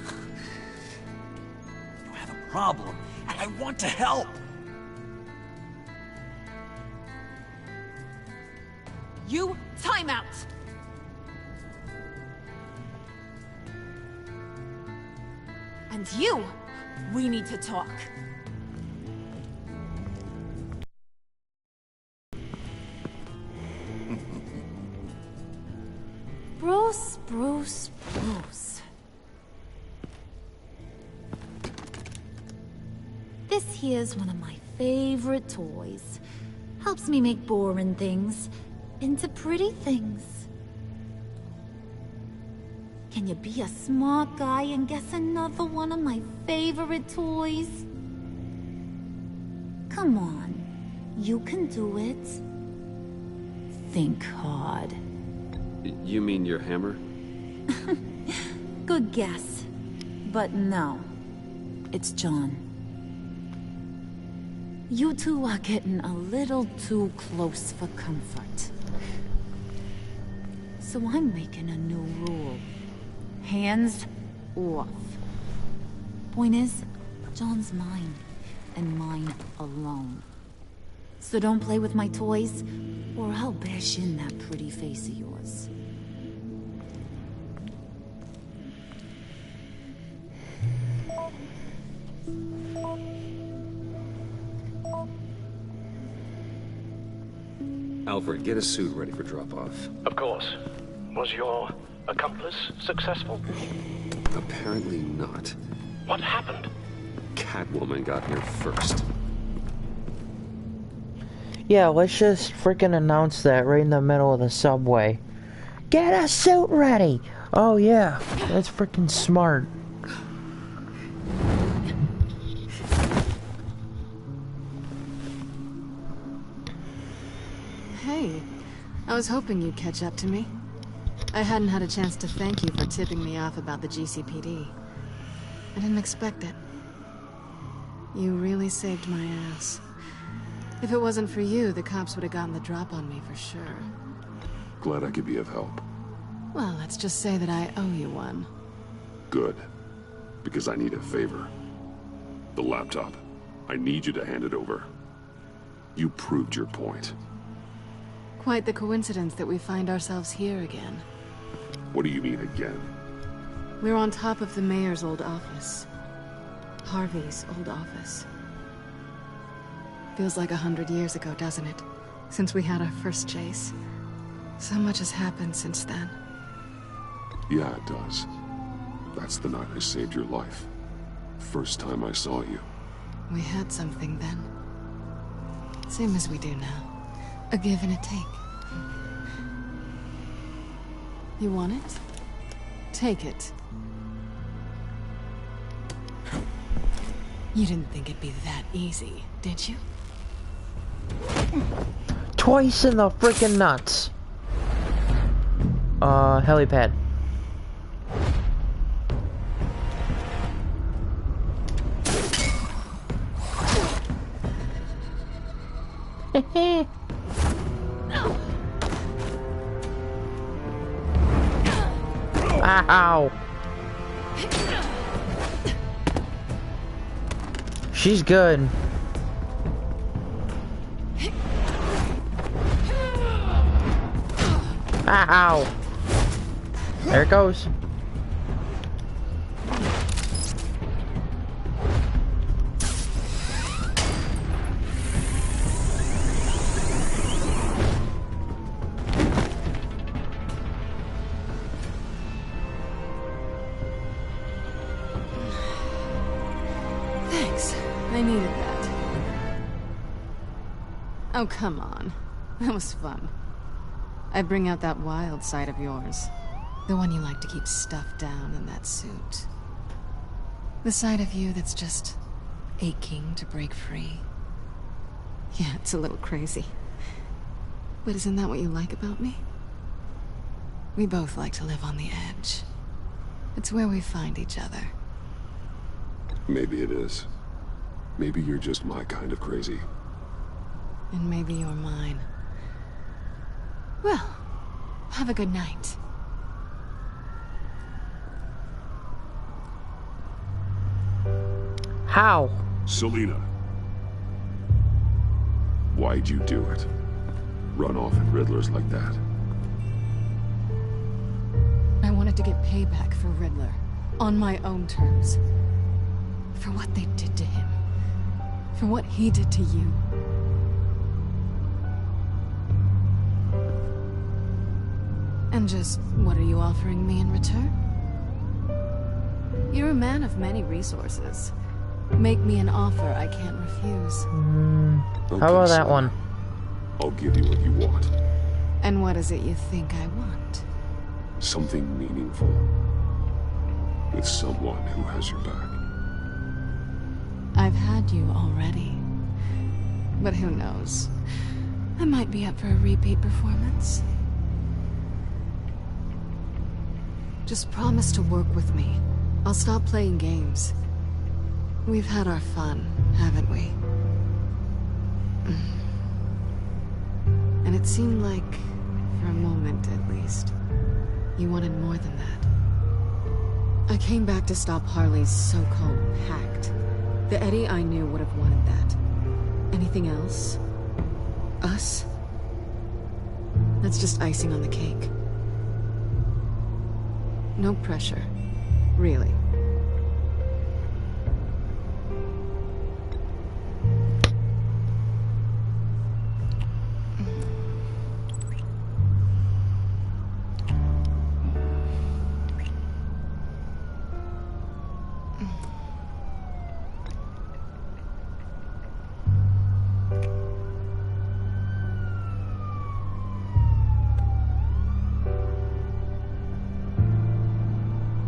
You have a problem, and I want to help. You, time out! And you, we need to talk. Bruce. This here's one of my favorite toys. Helps me make boring things into pretty things. Can you be a smart guy and guess another one of my favorite toys? Come on, you can do it. Think hard. You mean your hammer? Good guess. But no. It's John. You two are getting a little too close for comfort. So I'm making a new rule. Hands off. Point is, John's mine. And mine alone. So don't play with my toys, or I'll bash in that pretty face of yours. Alfred, get a suit ready for drop-off. Of course. Was your accomplice successful? Apparently not. What happened? Catwoman got here first. Yeah, let's just freaking announce that right in the middle of the subway. Get a suit ready! Oh yeah, that's freaking smart. Hey, I was hoping you'd catch up to me. I hadn't had a chance to thank you for tipping me off about the GCPD. I didn't expect it. You really saved my ass. If it wasn't for you, the cops would have gotten the drop on me for sure. Glad I could be of help. Well, let's just say that I owe you one. Good. Because I need a favor. The laptop. I need you to hand it over. You proved your point. Quite the coincidence that we find ourselves here again. What do you mean again? We're on top of the mayor's old office. Harvey's old office. Feels like 100 years ago, doesn't it? Since we had our first chase. So much has happened since then. Yeah, it does. That's the night I saved your life. First time I saw you. We had something then. Same as we do now. A give and a take. You want it? Take it. You didn't think it'd be that easy, did you? Twice in the freaking nuts. Helipad. Ow. She's good. Ow. There it goes. Thanks. I needed that. Oh, come on. That was fun. I bring out that wild side of yours. The one you like to keep stuffed down in that suit. The side of you that's just aching to break free. Yeah, it's a little crazy. But isn't that what you like about me? We both like to live on the edge. It's where we find each other. Maybe it is. Maybe you're just my kind of crazy. And maybe you're mine. Well, have a good night. How? Selina. Why'd you do it? Run off at Riddlers like that? I wanted to get payback for Riddler. On my own terms. For what they did to him. For what he did to you. And just what are you offering me in return? You're a man of many resources. Make me an offer I can't refuse. Okay, How about that Selina. one? I'll give you what you want. And what is it you think I want? Something meaningful. With someone who has your back. I've had you already. But who knows? I might be up for a repeat performance. Just promise to work with me. I'll stop playing games. We've had our fun, haven't we? And it seemed like, for a moment at least, you wanted more than that. I came back to stop Harley's so-called pact. The Eddie I knew would have wanted that. Anything else? Us? That's just icing on the cake. No pressure. Really.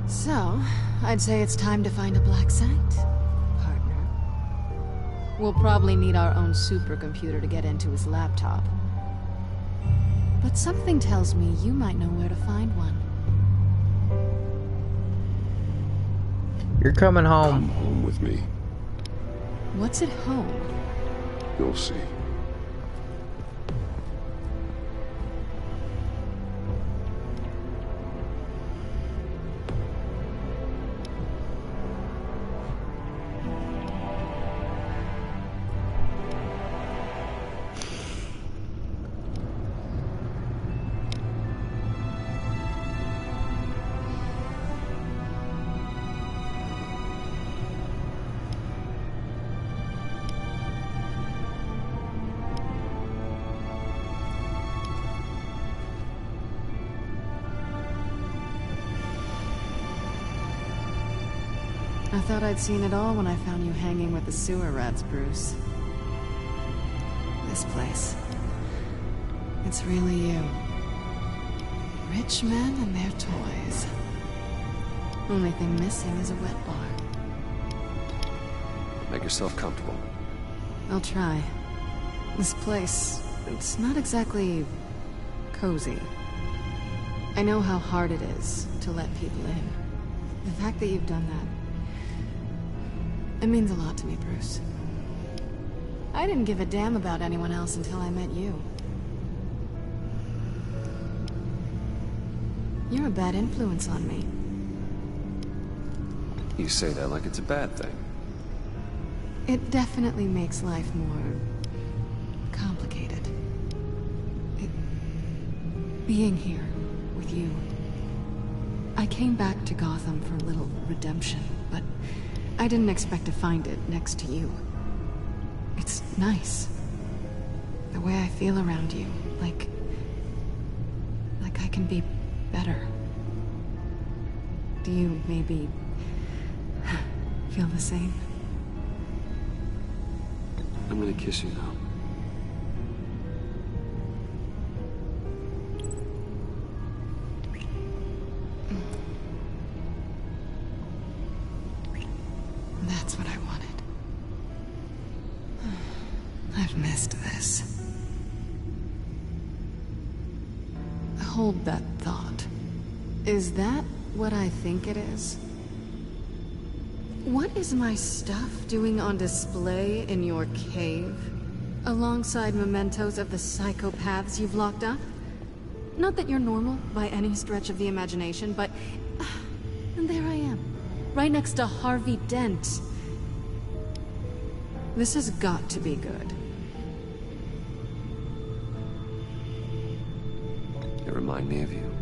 So, I'd say it's time to find a black site, partner. We'll probably need our own supercomputer to get into his laptop. But something tells me you might know where to find one. You're coming home. Come home with me. What's at home? You'll see. I thought I'd seen it all when I found you hanging with the sewer rats, Bruce. This place. It's really you. Rich men and their toys. Only thing missing is a wet bar. Make yourself comfortable. I'll try. This place, it's not exactly cozy. I know how hard it is to let people in. The fact that you've done that, it means a lot to me, Bruce. I didn't give a damn about anyone else until I met you. You're a bad influence on me. You say that like it's a bad thing. It definitely makes life more complicated. Being here with you. I came back to Gotham for a little redemption, but I didn't expect to find it next to you. It's nice. The way I feel around you, like I can be better. Do you maybe feel the same? I'm gonna kiss you now. That's what I wanted. I've missed this. Hold that thought. Is that what I think it is? What is my stuff doing on display in your cave? Alongside mementos of the psychopaths you've locked up? Not that you're normal by any stretch of the imagination, but... and there I am. Right next to Harvey Dent. This has got to be good. They remind me of you.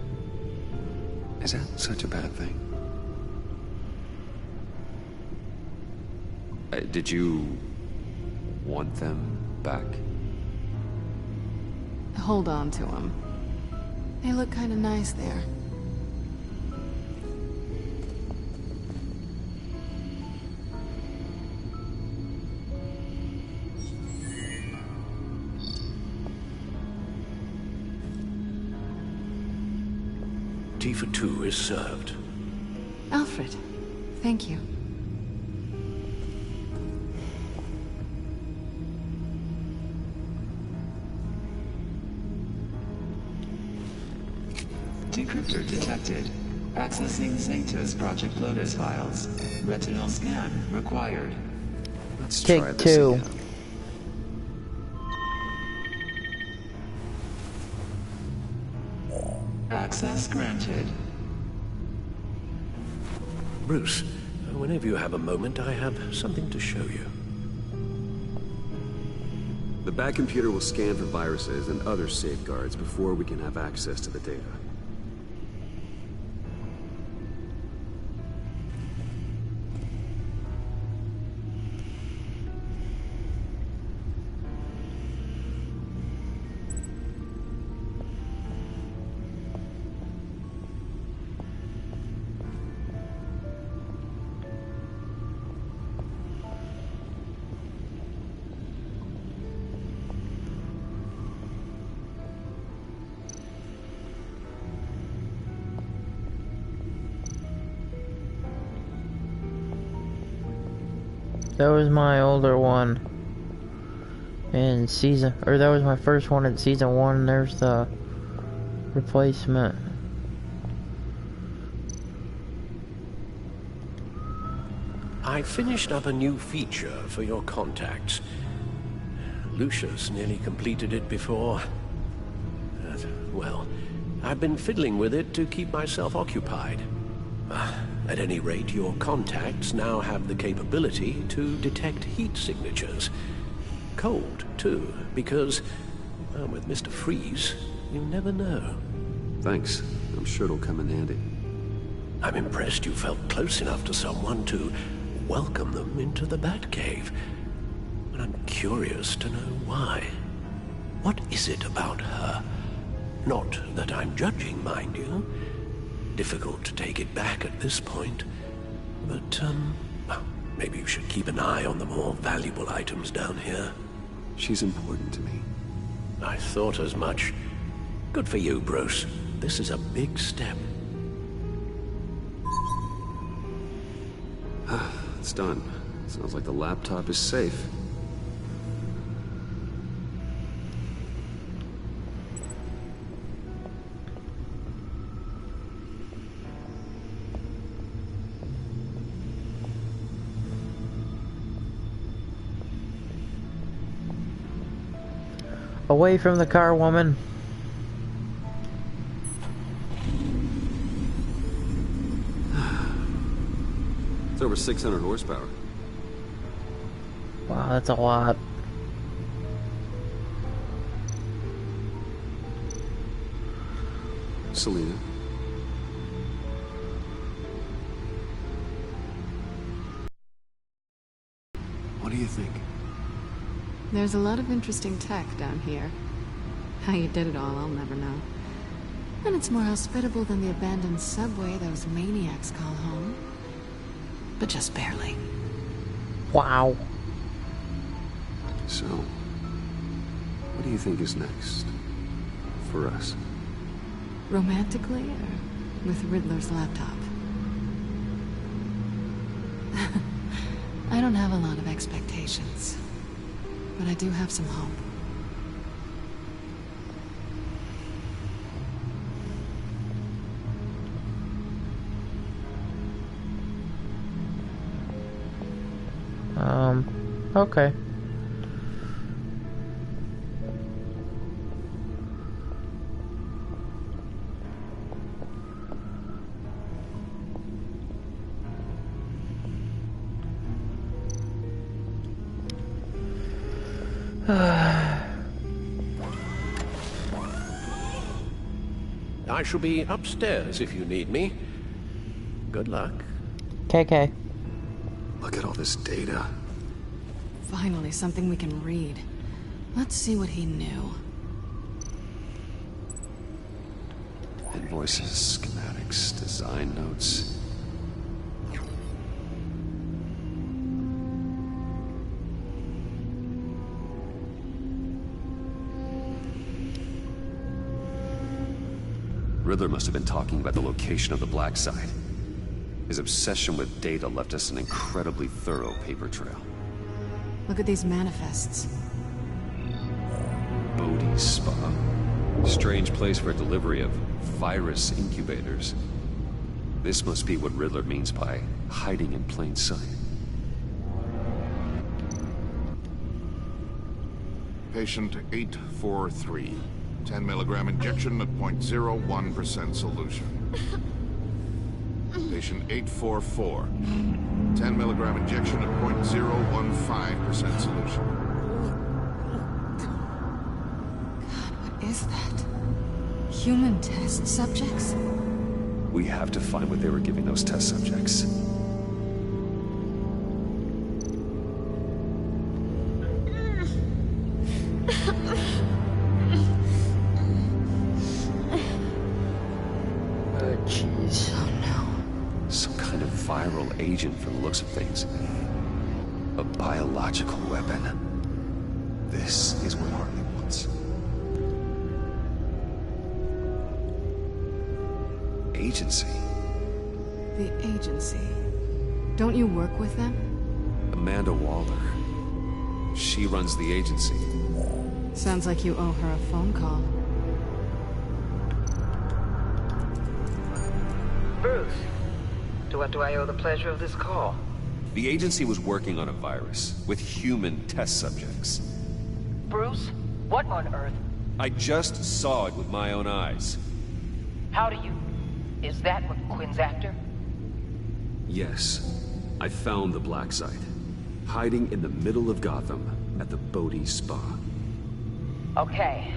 Is that such a bad thing? Did you want them back? Hold on to them. They look kind of nice there. Tea for two is served. Alfred, thank you. Decryptor detected. Accessing Zeta's Project Lotus files. Retinal scan required. Let's Take try this two. again. Access granted. Bruce, whenever you have a moment, I have something to show you. The back computer will scan for viruses and other safeguards before we can have access to the data. That was my older one in season, or that was my first one in season 1. There's the replacement. I finished up a new feature for your contacts. Lucius nearly completed it before. Well, I've been fiddling with it to keep myself occupied. At any rate, your contacts now have the capability to detect heat signatures. Cold, too, because, with Mr. Freeze, you never know. Thanks. I'm sure it'll come in handy. I'm impressed you felt close enough to someone to welcome them into the Batcave. But I'm curious to know why. What is it about her? Not that I'm judging, mind you. Difficult to take it back at this point. But, well, maybe you should keep an eye on the more valuable items down here. She's important to me. I thought as much. Good for you, Bruce. This is a big step. It's done. Sounds like the laptop is safe. Away from the car, woman. It's over 600 horsepower. Wow, that's a lot. Selina. What do you think? There's a lot of interesting tech down here. How you did it all, I'll never know. And it's more hospitable than the abandoned subway those maniacs call home. But just barely. Wow. So, what do you think is next? For us? Romantically, or with Riddler's laptop? I don't have a lot of expectations. But I do have some hope. Okay. I shall be upstairs if you need me. Good luck. KK. Look at all this data. Finally, something we can read. Let's see what he knew. Invoices, schematics, design notes. Riddler must have been talking about the location of the black site. His obsession with data left us an incredibly thorough paper trail. Look at these manifests. Bodhi's Spa. Strange place for a delivery of virus incubators. This must be what Riddler means by hiding in plain sight. Patient 843. 10 milligram injection at 0.01% solution. Patient 844. 10 milligram injection at 0.015% solution. is that? Human test subjects? We have to find what they were giving those test subjects. Oh, jeez. Oh no. Some kind of viral agent from the looks of things. A biological weapon. This is what Harley wants. Agency. The agency. Don't you work with them? Amanda Waller. She runs the agency. Sounds like you owe her a phone call. Bruce, to what do I owe the pleasure of this call? The agency was working on a virus with human test subjects. Bruce, what on earth? I just saw it with my own eyes. How do you... Is that what Quinn's after? Yes. I found the black site. Hiding in the middle of Gotham at the Bodhi Spa. Okay.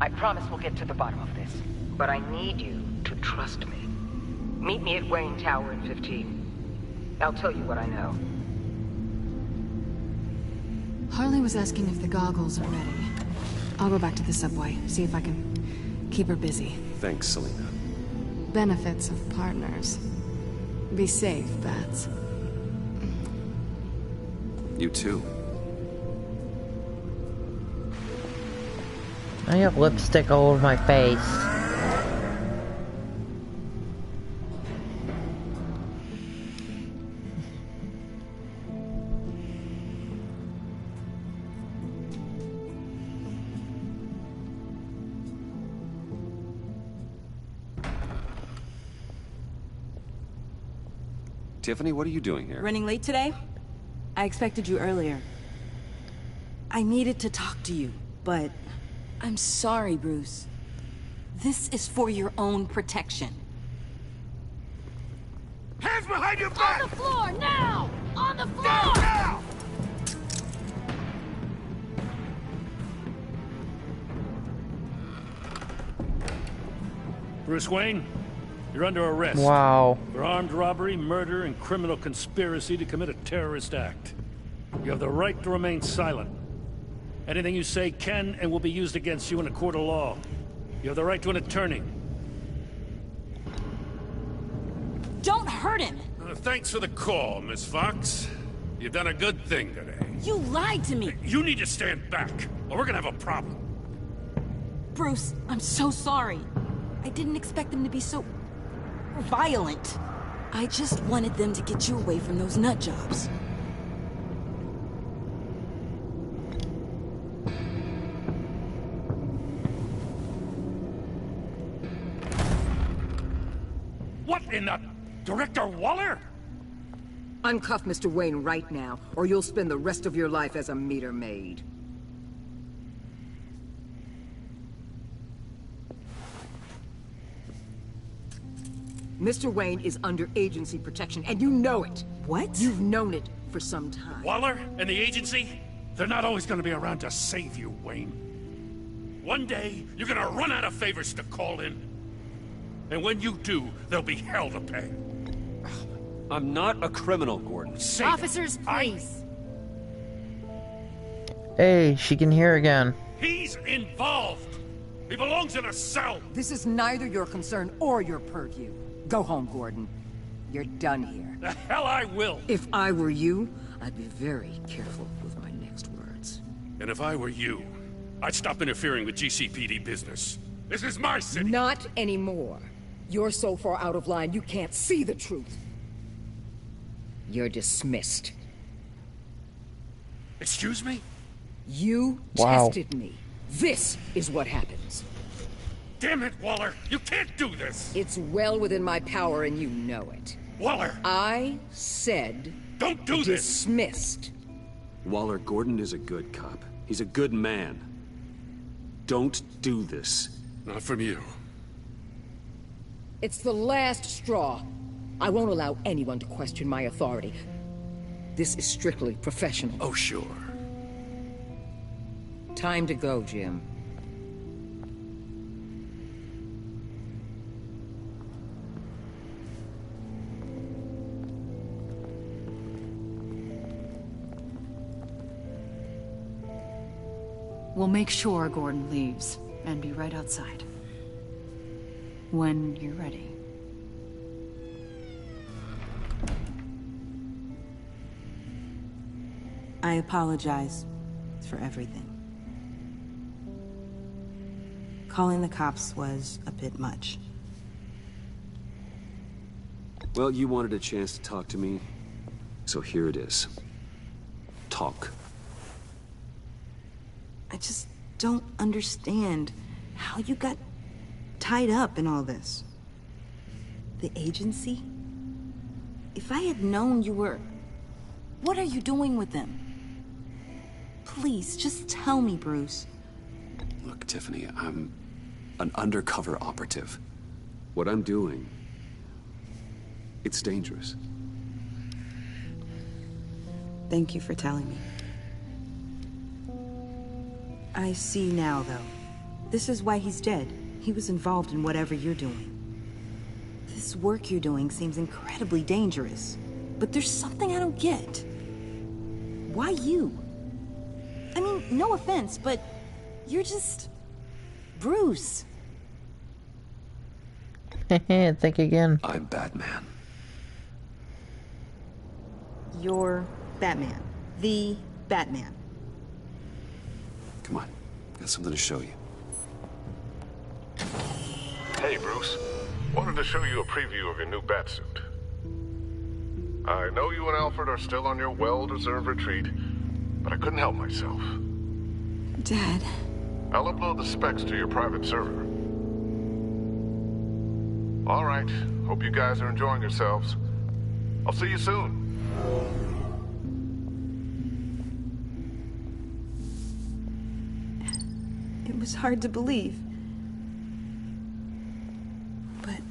I promise we'll get to the bottom of this. But I need you to trust me. Meet me at Wayne Tower in 15. I'll tell you what I know. Harley was asking if the goggles are ready. I'll go back to the subway, see if I can keep her busy. Thanks, Selina. Benefits of partners. Be safe, Bats. You too. I got lipstick all over my face. Tiffany, what are you doing here? Running late today? I expected you earlier. I needed to talk to you, but I'm sorry, Bruce. This is for your own protection. Hands behind your back! On the floor, now! On the floor! Down, now! Bruce Wayne, you're under arrest. Wow. For armed robbery, murder, and criminal conspiracy to commit a terrorist act. You have the right to remain silent. Anything you say can and will be used against you in a court of law. You have the right to an attorney. Don't hurt him! Thanks for the call, Miss Fox. You've done a good thing today. You lied to me! You need to stand back, or we're gonna have a problem. Bruce, I'm so sorry. I didn't expect them to be so... violent. I just wanted them to get you away from those nut jobs. What in the... Director Waller? Uncuff Mr. Wayne right now, or you'll spend the rest of your life as a meter maid. Mr. Wayne is under agency protection, and you know it. What? You've known it for some time. Waller and the agency? They're not always gonna be around to save you, Wayne. One day, you're gonna run out of favors to call in. And when you do, there'll be hell to pay. I'm not a criminal, Gordon. Officers, please. Hey, she can hear again. He's involved. He belongs in a cell. This is neither your concern or your purview. Go home, Gordon. You're done here. The hell I will. If I were you, I'd be very careful with my next words. And if I were you, I'd stop interfering with GCPD business. This is my city. Not anymore. You're so far out of line, you can't see the truth. You're dismissed. Excuse me? You Wow. tested me. This is what happens. Damn it, Waller! You can't do this! It's well within my power and you know it. Waller! I said... Don't do this! Dismissed. Waller, Gordon is a good cop. He's a good man. Don't do this. Not from you. It's the last straw. I won't allow anyone to question my authority. This is strictly professional. Oh, sure. Time to go, Jim. We'll make sure Gordon leaves, and be right outside. When you're ready. I apologize for everything. Calling the cops was a bit much. Well, you wanted a chance to talk to me, so here it is. Talk. I just don't understand how you got tied up in all this. The agency? If I had known you were... What are you doing with them? Please, just tell me, Bruce. Look, Tiffany, I'm an undercover operative. What I'm doing, it's dangerous. Thank you for telling me. I see now, though. This is why he's dead. He was involved in whatever you're doing. This work you're doing seems incredibly dangerous. But there's something I don't get. Why you? I mean, no offense, but you're just... Bruce. Think again. I'm Batman. You're Batman. The Batman. Come on, got something to show you. Hey, Bruce. Wanted to show you a preview of your new batsuit. I know you and Alfred are still on your well-deserved retreat, but I couldn't help myself. Dad. I'll upload the specs to your private server. All right. Hope you guys are enjoying yourselves. I'll see you soon. It was hard to believe. But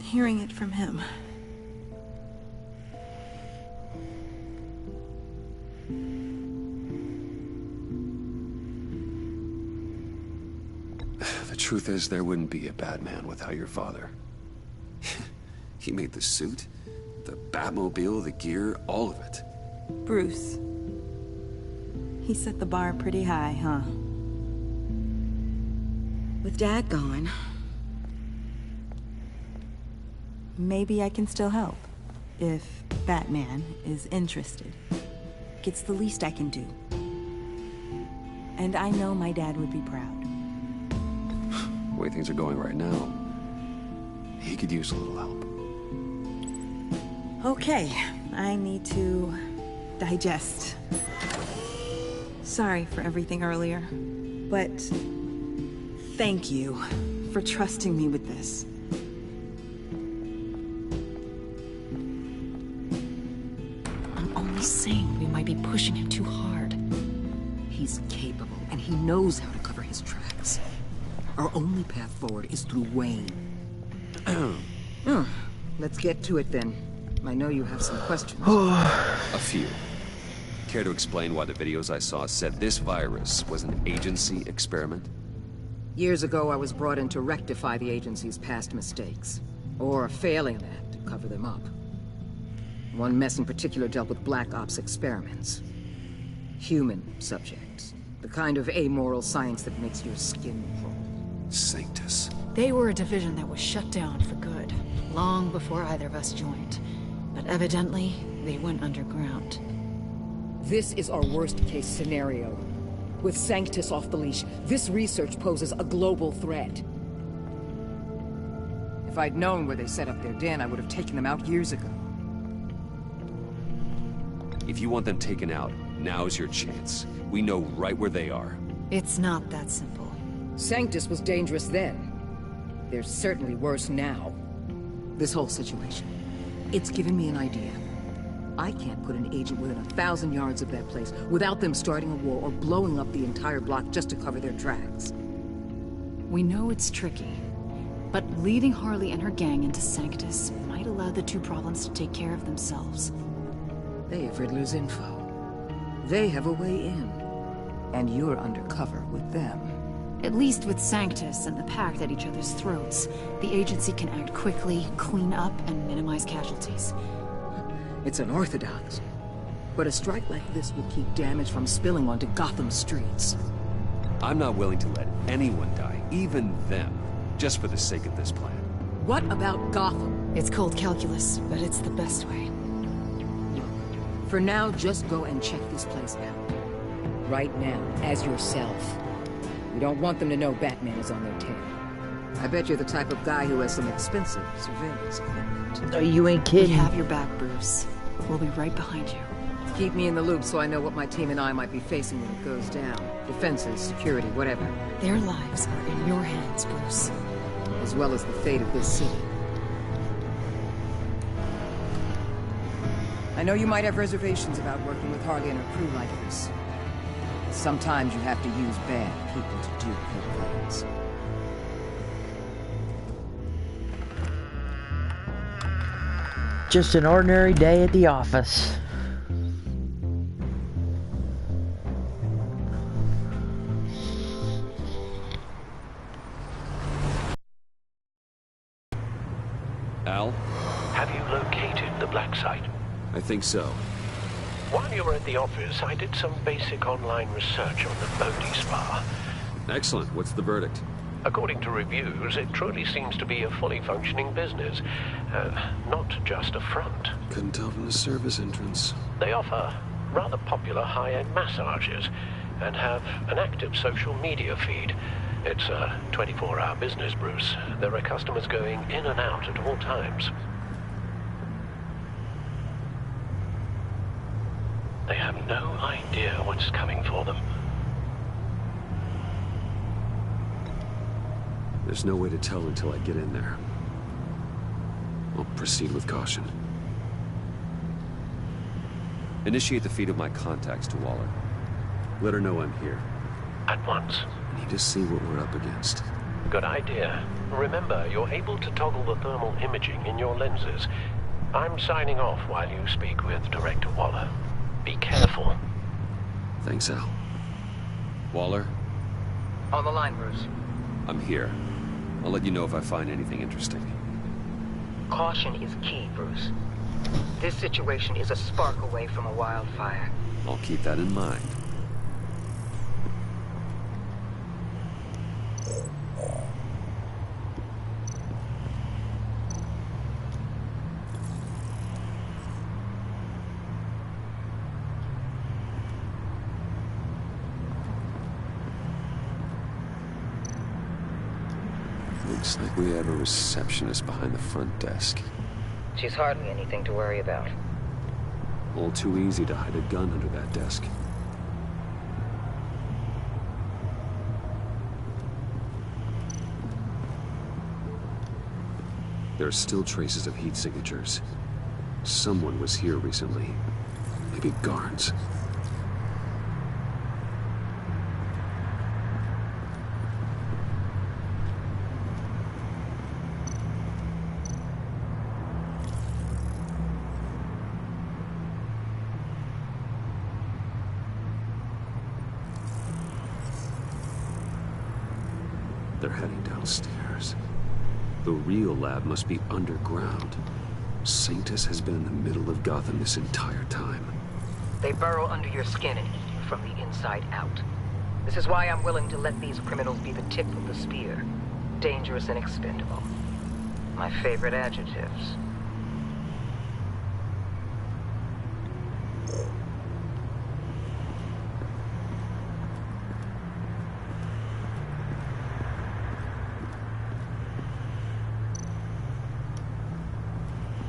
hearing it from him... The truth is, there wouldn't be a Batman without your father. He made the suit, the Batmobile, the gear, all of it. Bruce. He set the bar pretty high, huh? With Dad gone... maybe I can still help. If Batman is interested. It's the least I can do. And I know my dad would be proud. The way things are going right now, he could use a little help. Okay, I need to digest. Sorry for everything earlier, but thank you for trusting me with this. I'm only saying we might be pushing him too hard. He's capable, and he knows how to cover his tracks. Our only path forward is through Wayne. Let's get to it then. I know you have some questions. A few. Care to explain why the videos I saw said this virus was an agency experiment? Years ago, I was brought in to rectify the agency's past mistakes. Or failing that, to cover them up. One mess in particular dealt with Black Ops experiments. Human subjects. The kind of amoral science that makes your skin crawl. Sanctus. They were a division that was shut down for good, long before either of us joined. But evidently, they went underground. This is our worst-case scenario. With Sanctus off the leash, this research poses a global threat. If I'd known where they set up their den, I would have taken them out years ago. If you want them taken out, now's your chance. We know right where they are. It's not that simple. Sanctus was dangerous then. They're certainly worse now. This whole situation, it's given me an idea. I can't put an agent within 1,000 yards of that place without them starting a war or blowing up the entire block just to cover their tracks. We know it's tricky, but leading Harley and her gang into Sanctus might allow the two problems to take care of themselves. They have Riddler's info. They have a way in. And you're undercover with them. At least with Sanctus and the Pact at each other's throats, the agency can act quickly, clean up, and minimize casualties. It's unorthodox. But a strike like this will keep damage from spilling onto Gotham streets. I'm not willing to let anyone die, even them, just for the sake of this plan. What about Gotham? It's cold calculus, but it's the best way. Look, for now, just go and check this place out. Right now, as yourself. We don't want them to know Batman is on their tail. I bet you're the type of guy who has some expensive surveillance equipment. Oh, you ain't We kidding. have your back, Bruce. We'll be right behind you. Keep me in the loop so I know what my team and I might be facing when it goes down. Defenses, security, whatever. Their lives are in your hands, Bruce. As well as the fate of this city. I know you might have reservations about working with Harley and her crew like this. Sometimes you have to use bad people to do good things. Just an ordinary day at the office. Al? Have you located the black site? I think so. While you were at the office, I did some basic online research on the Bodhi Spa. Excellent. What's the verdict? According to reviews, it truly seems to be a fully functioning business, not just a front. Couldn't tell from the service entrance. They offer rather popular high-end massages and have an active social media feed. It's a 24-hour business, Bruce. There are customers going in and out at all times. They have no idea what's coming for them. There's no way to tell until I get in there. I'll proceed with caution. Initiate the feed of my contacts to Waller. Let her know I'm here. At once. I need to see what we're up against. Good idea. Remember, you're able to toggle the thermal imaging in your lenses. I'm signing off while you speak with Director Waller. Be careful. Thanks, Al. Waller? On the line, Bruce. I'm here. I'll let you know if I find anything interesting. Caution is key, Bruce. This situation is a spark away from a wildfire. I'll keep that in mind. Looks like we have a receptionist behind the front desk. She's hardly anything to worry about. All too easy to hide a gun under that desk. There are still traces of heat signatures. Someone was here recently. Maybe Garnes. They're heading downstairs. The real lab must be underground. Sanctus has been in the middle of Gotham this entire time. They burrow under your skin and eat you from the inside out. This is why I'm willing to let these criminals be the tip of the spear. Dangerous and expendable. My favorite adjectives.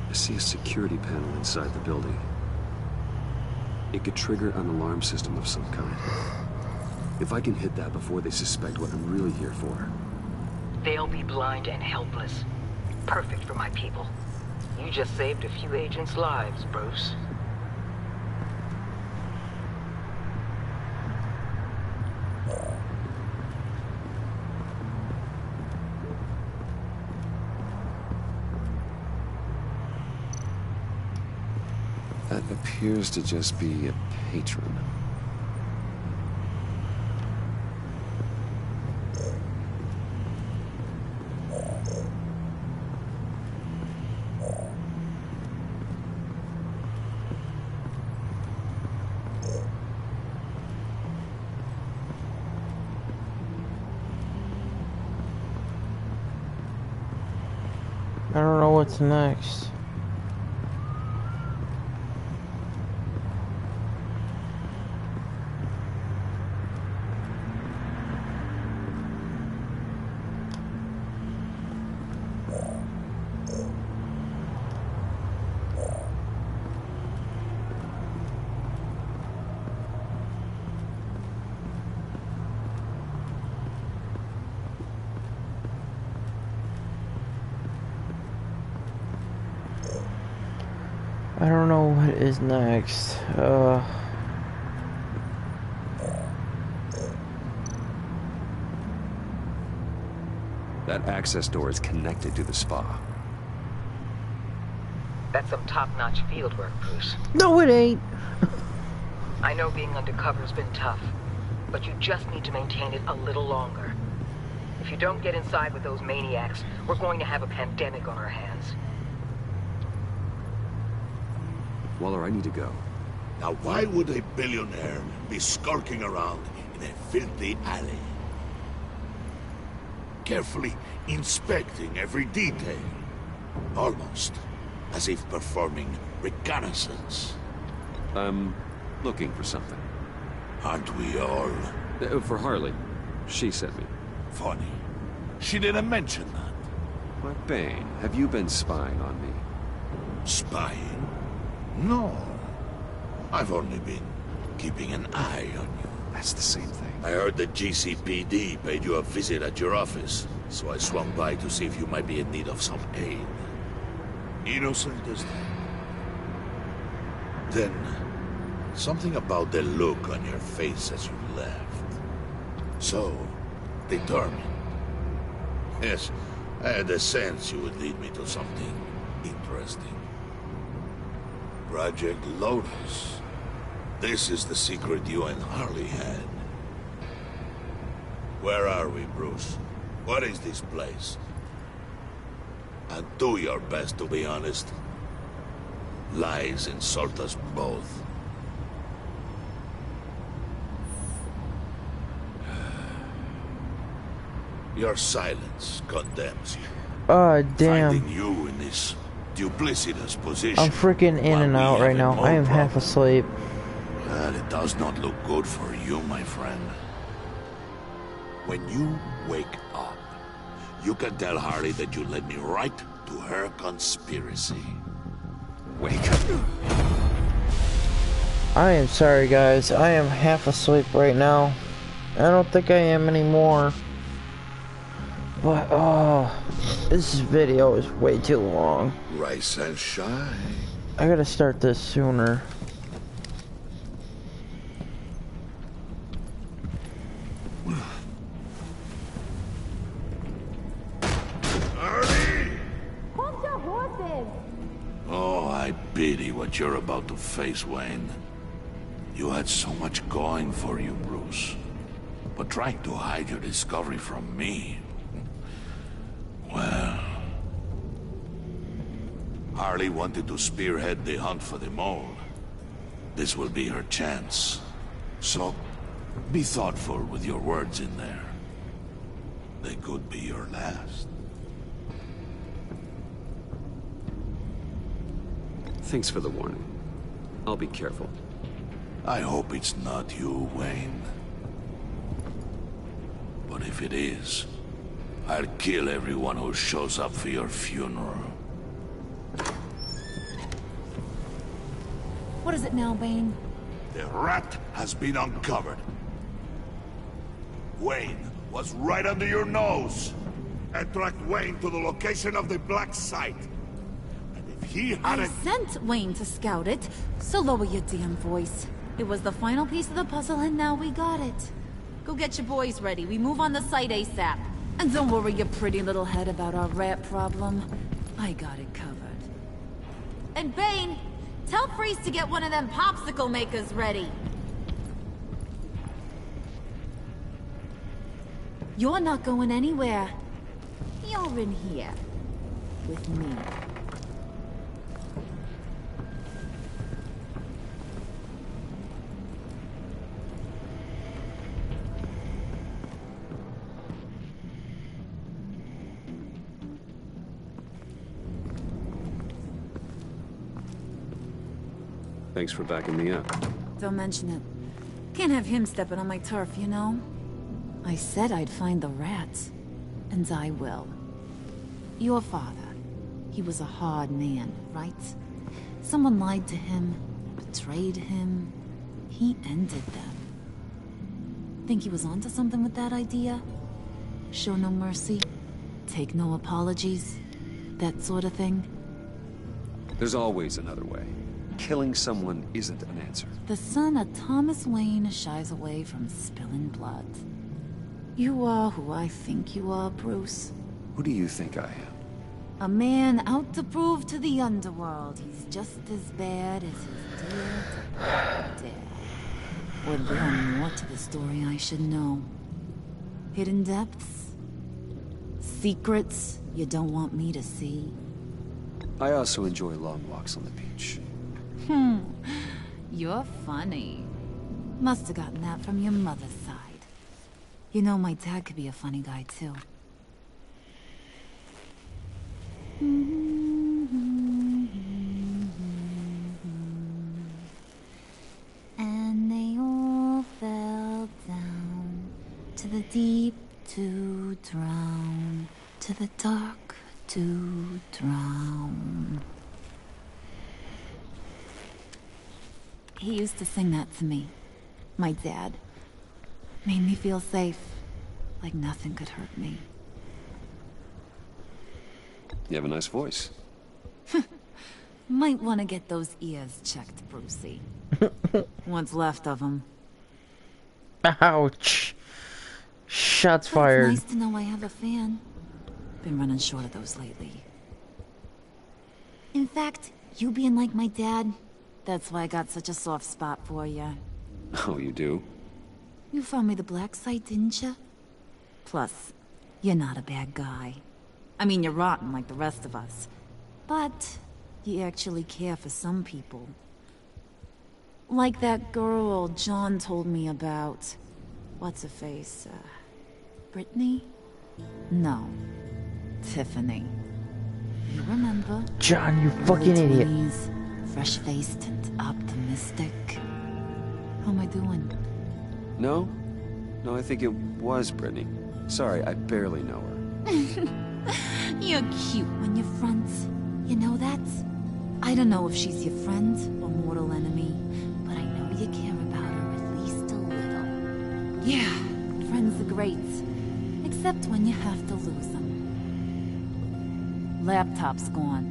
I see a security panel inside the building. It could trigger an alarm system of some kind. If I can hit that before they suspect what I'm really here for. They'll be blind and helpless. Perfect for my people. You just saved a few agents' lives, Bruce. That appears to just be a patron. what's next. I don't know what is next. That access door is connected to the spa. That's some top-notch field work, Bruce. No, it ain't. I know being undercover's been tough, but you just need to maintain it a little longer. If you don't get inside with those maniacs, we're going to have a pandemic on our hands. Waller, I need to go. Now why would a billionaire be skulking around in a filthy alley? Carefully inspecting every detail. Almost as if performing reconnaissance. I'm looking for something. Aren't we all? For Harley. She sent me. Funny. She didn't mention that. But Bane, have you been spying on me? Spying? No. I've only been keeping an eye on you. That's the same thing. I heard the GCPD paid you a visit at your office, so I swung by to see if you might be in need of some aid. Innocent as that. Then, something about the look on your face as you left. So, determined. Yes, I had a sense you would lead me to something interesting. Project Lotus. This is the secret you and Harley had. Where are we, Bruce? What is this place? And do your best to be honest. Lies insult us both. Your silence condemns you. Damn. Finding you in this duplicitous position. I'm freaking in and out right now. I am half asleep. Well, it does not look good for you, my friend. When you wake up, you can tell Harley that you led me right to her conspiracy. Wake up. I am sorry, guys. I am half asleep right now. I don't think I am anymore. But, this video is way too long. Rise and shine. I gotta start this sooner. Oh, I pity what you're about to face, Wayne. You had so much going for you, Bruce. But trying to hide your discovery from me... Well... Harley wanted to spearhead the hunt for the mole. This will be her chance. So, be thoughtful with your words in there. They could be your last. Thanks for the warning. I'll be careful. I hope it's not you, Wayne. But if it is, I'll kill everyone who shows up for your funeral. What is it now, Bane? The rat has been uncovered. Wayne was right under your nose. And tracked Wayne to the location of the black site. And if he I hadn't... sent Wayne to scout it, so lower your damn voice. It was the final piece of the puzzle, and now we got it. Go get your boys ready. We move on the site ASAP. And don't worry your pretty little head about our rat problem. I got it covered. And Bane, tell Freeze to get one of them popsicle makers ready. You're not going anywhere. You're in here. With me. Thanks for backing me up. Don't mention it. Can't have him stepping on my turf, you know? I said I'd find the rats. And I will. Your father. He was a hard man, right? Someone lied to him, betrayed him. He ended them. Think he was onto something with that idea? Show no mercy? Take no apologies? That sort of thing? There's always another way. Killing someone isn't an answer. The son of Thomas Wayne shies away from spilling blood. You are who I think you are, Bruce. Who do you think I am? A man out to prove to the underworld he's just as bad as his dear dad. Or learn more to the story I should know. Hidden depths? Secrets you don't want me to see? I also enjoy long walks on the beach. You're funny. Must have gotten that from your mother's side. You know, my dad could be a funny guy, too. And they all fell down to the deep to drown, to the dark to drown. He used to sing that to me. My dad. Made me feel safe. Like nothing could hurt me. You have a nice voice. Might want to get those ears checked, Brucey. What's left of them. Ouch. Shots But fired. it's nice to know I have a fan. Been running short of those lately. In fact, you being like my dad, that's why I got such a soft spot for you. Oh, you do? You found me the black site, didn't you? Plus, you're not a bad guy. I mean, you're rotten like the rest of us. But you actually care for some people. Like that girl John told me about. What's her face? Brittany? No. Tiffany. You remember? John, you fucking Early idiot. 20s, fresh-faced and optimistic. How am I doing? No? No, I think it was Brittany. Sorry, I barely know her. You're cute when you're friends. You know that? I don't know if she's your friend or mortal enemy, but I know you care about her at least a little. Yeah, friends are great. Except when you have to lose them. Laptop's gone.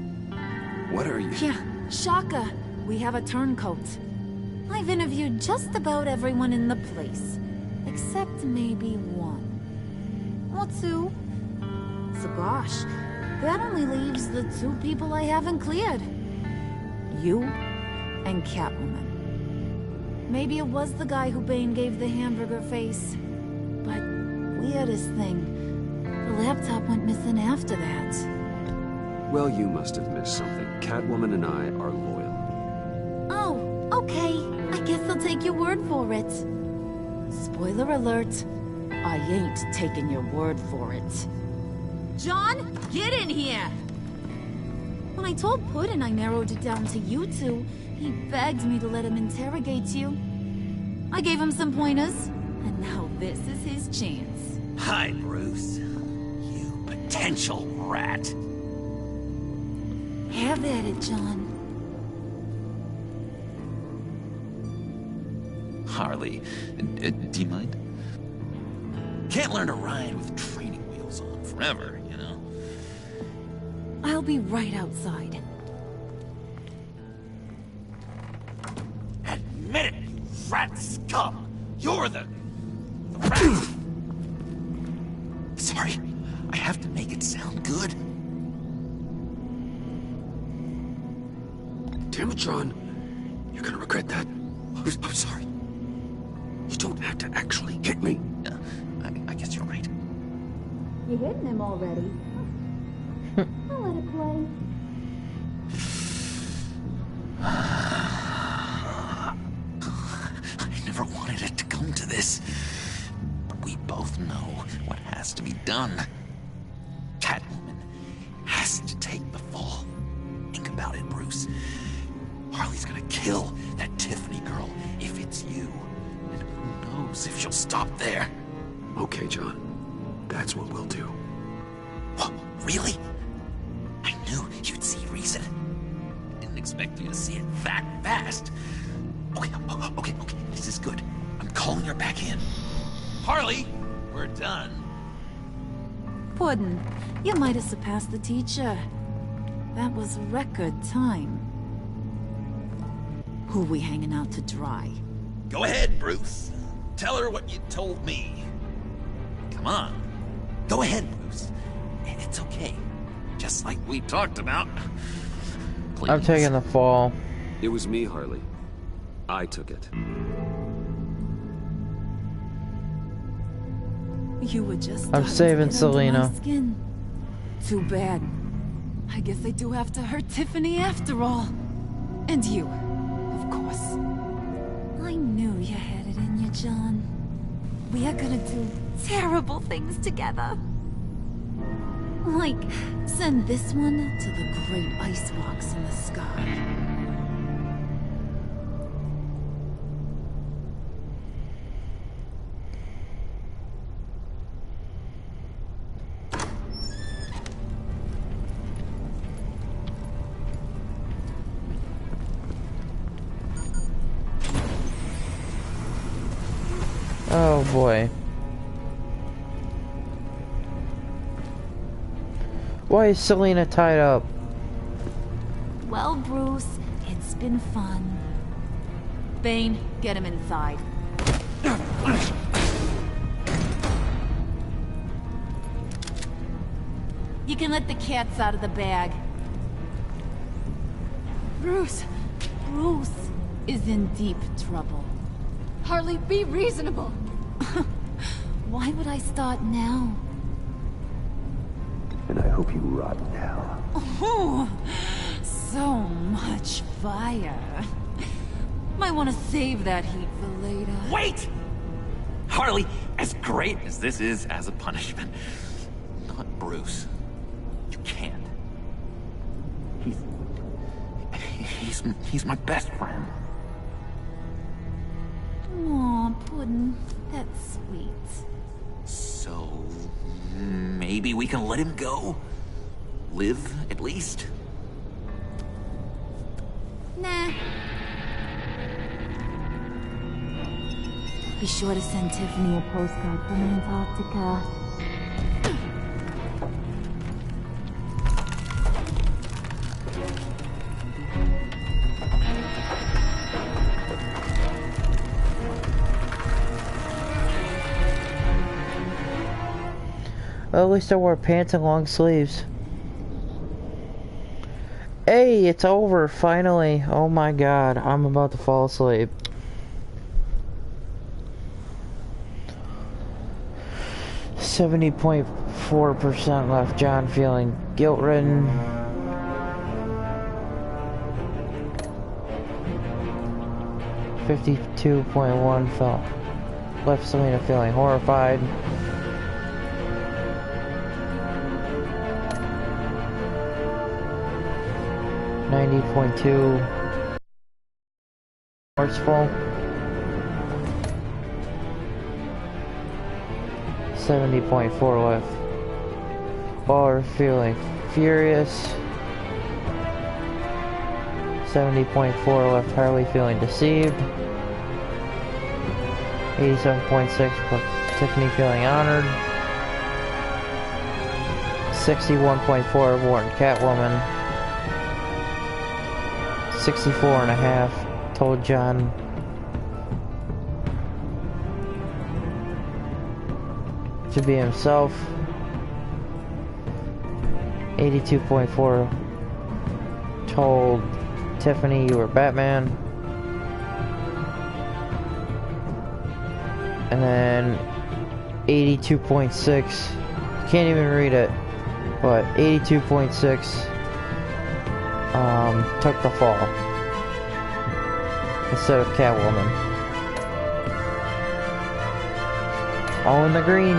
What are you? Yeah, shocker. We have a turncoat. I've interviewed just about everyone in the place. Except maybe one. Or two. So gosh, that only leaves the two people I haven't cleared. You and Catwoman. Maybe it was the guy who Bane gave the hamburger face. But weirdest thing, the laptop went missing after that. Well, you must have missed something. Catwoman and I are loyal. Oh, okay. I guess I'll take your word for it. Spoiler alert. I ain't taking your word for it. John, get in here! When I told Puddin' I narrowed it down to you two, he begged me to let him interrogate you. I gave him some pointers, and now this is his chance. Hi, Bruce. You potential rat. Have at it, John. Harley, do you mind? Can't learn to ride with training wheels on forever, you know? I'll be right outside. Admit it, you rat scum! You're the rat! Sorry, I have to make it sound good. Damn it, John. You're gonna regret that. I'm sorry. You don't have to actually hit me. I guess you're right. You hitting him already? I'll let it play. I never wanted it to come to this. But we both know what has to be done. Catwoman has to take the fall. Think about it, Bruce. Harley's gonna kill that as if she'll stop there. Okay, John. That's what we'll do. What? Really? I knew you'd see reason. Didn't expect you to see it that fast. Okay. This is good. I'm calling her back in. Harley, we're done. Puddin', you might have surpassed the teacher. That was record time. Who we hanging out to dry? Go ahead, Bruce. Tell her what you told me. Come on. Go ahead, Bruce. It's okay. Just like we talked about. Please. I'm taking the fall. It was me, Harley. I took it. You were just I'm saving Selena. Skin. Too bad. I guess I do have to hurt Tiffany after all. And you, of course. I knew you had it in you, John. We are gonna do terrible things together. Like, send this one to the great ice rocks in the sky. Oh boy. Why is Selena tied up? Well, Bruce, it's been fun. Bane, get him inside. You can let the cats out of the bag. Bruce is in deep trouble. Harley, be reasonable. Why would I start now? And I hope you rot now. Oh, so much fire. Might want to save that heat for later. Wait! Harley, as great as this is as a punishment, not Bruce. You can't. He's my best friend. Aw, Puddin', that's sweet. So, maybe we can let him go? Live, at least? Nah. Be sure to send Tiffany a postcard from Antarctica. Well, at least I wore pants and long sleeves. Hey, it's over, finally. Oh my god, I'm about to fall asleep. .4% left. John feeling guilt-ridden. .52 felt left Selena feeling horrified. .2 forceful. 70.4 left. Baller feeling furious. 70.4 left. Harley feeling deceived. 87.6 left. Tiffany feeling honored. 61.4 warned Catwoman. 64.5 told John. To be himself. 82.4 told Tiffany you were Batman. And then 82.6, can't even read it, but 82.6 took the fall instead of Catwoman. All in the green.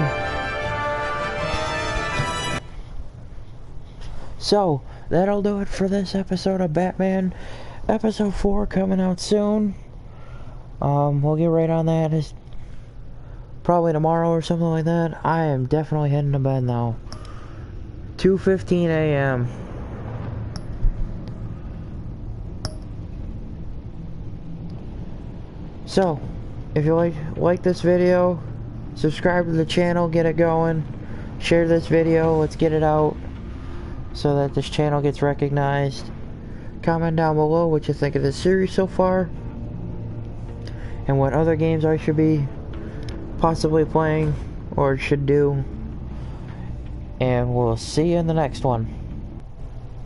So, that'll do it for this episode of Batman. Episode 4 coming out soon. We'll get right on that probably tomorrow or something like that. I am definitely heading to bed now. 2:15 a.m. So, if you like this video, subscribe to the channel, get it going. Share this video, let's get it out so that this channel gets recognized. Comment down below what you think of this series so far and what other games I should be possibly playing or should do. And we'll see you in the next one.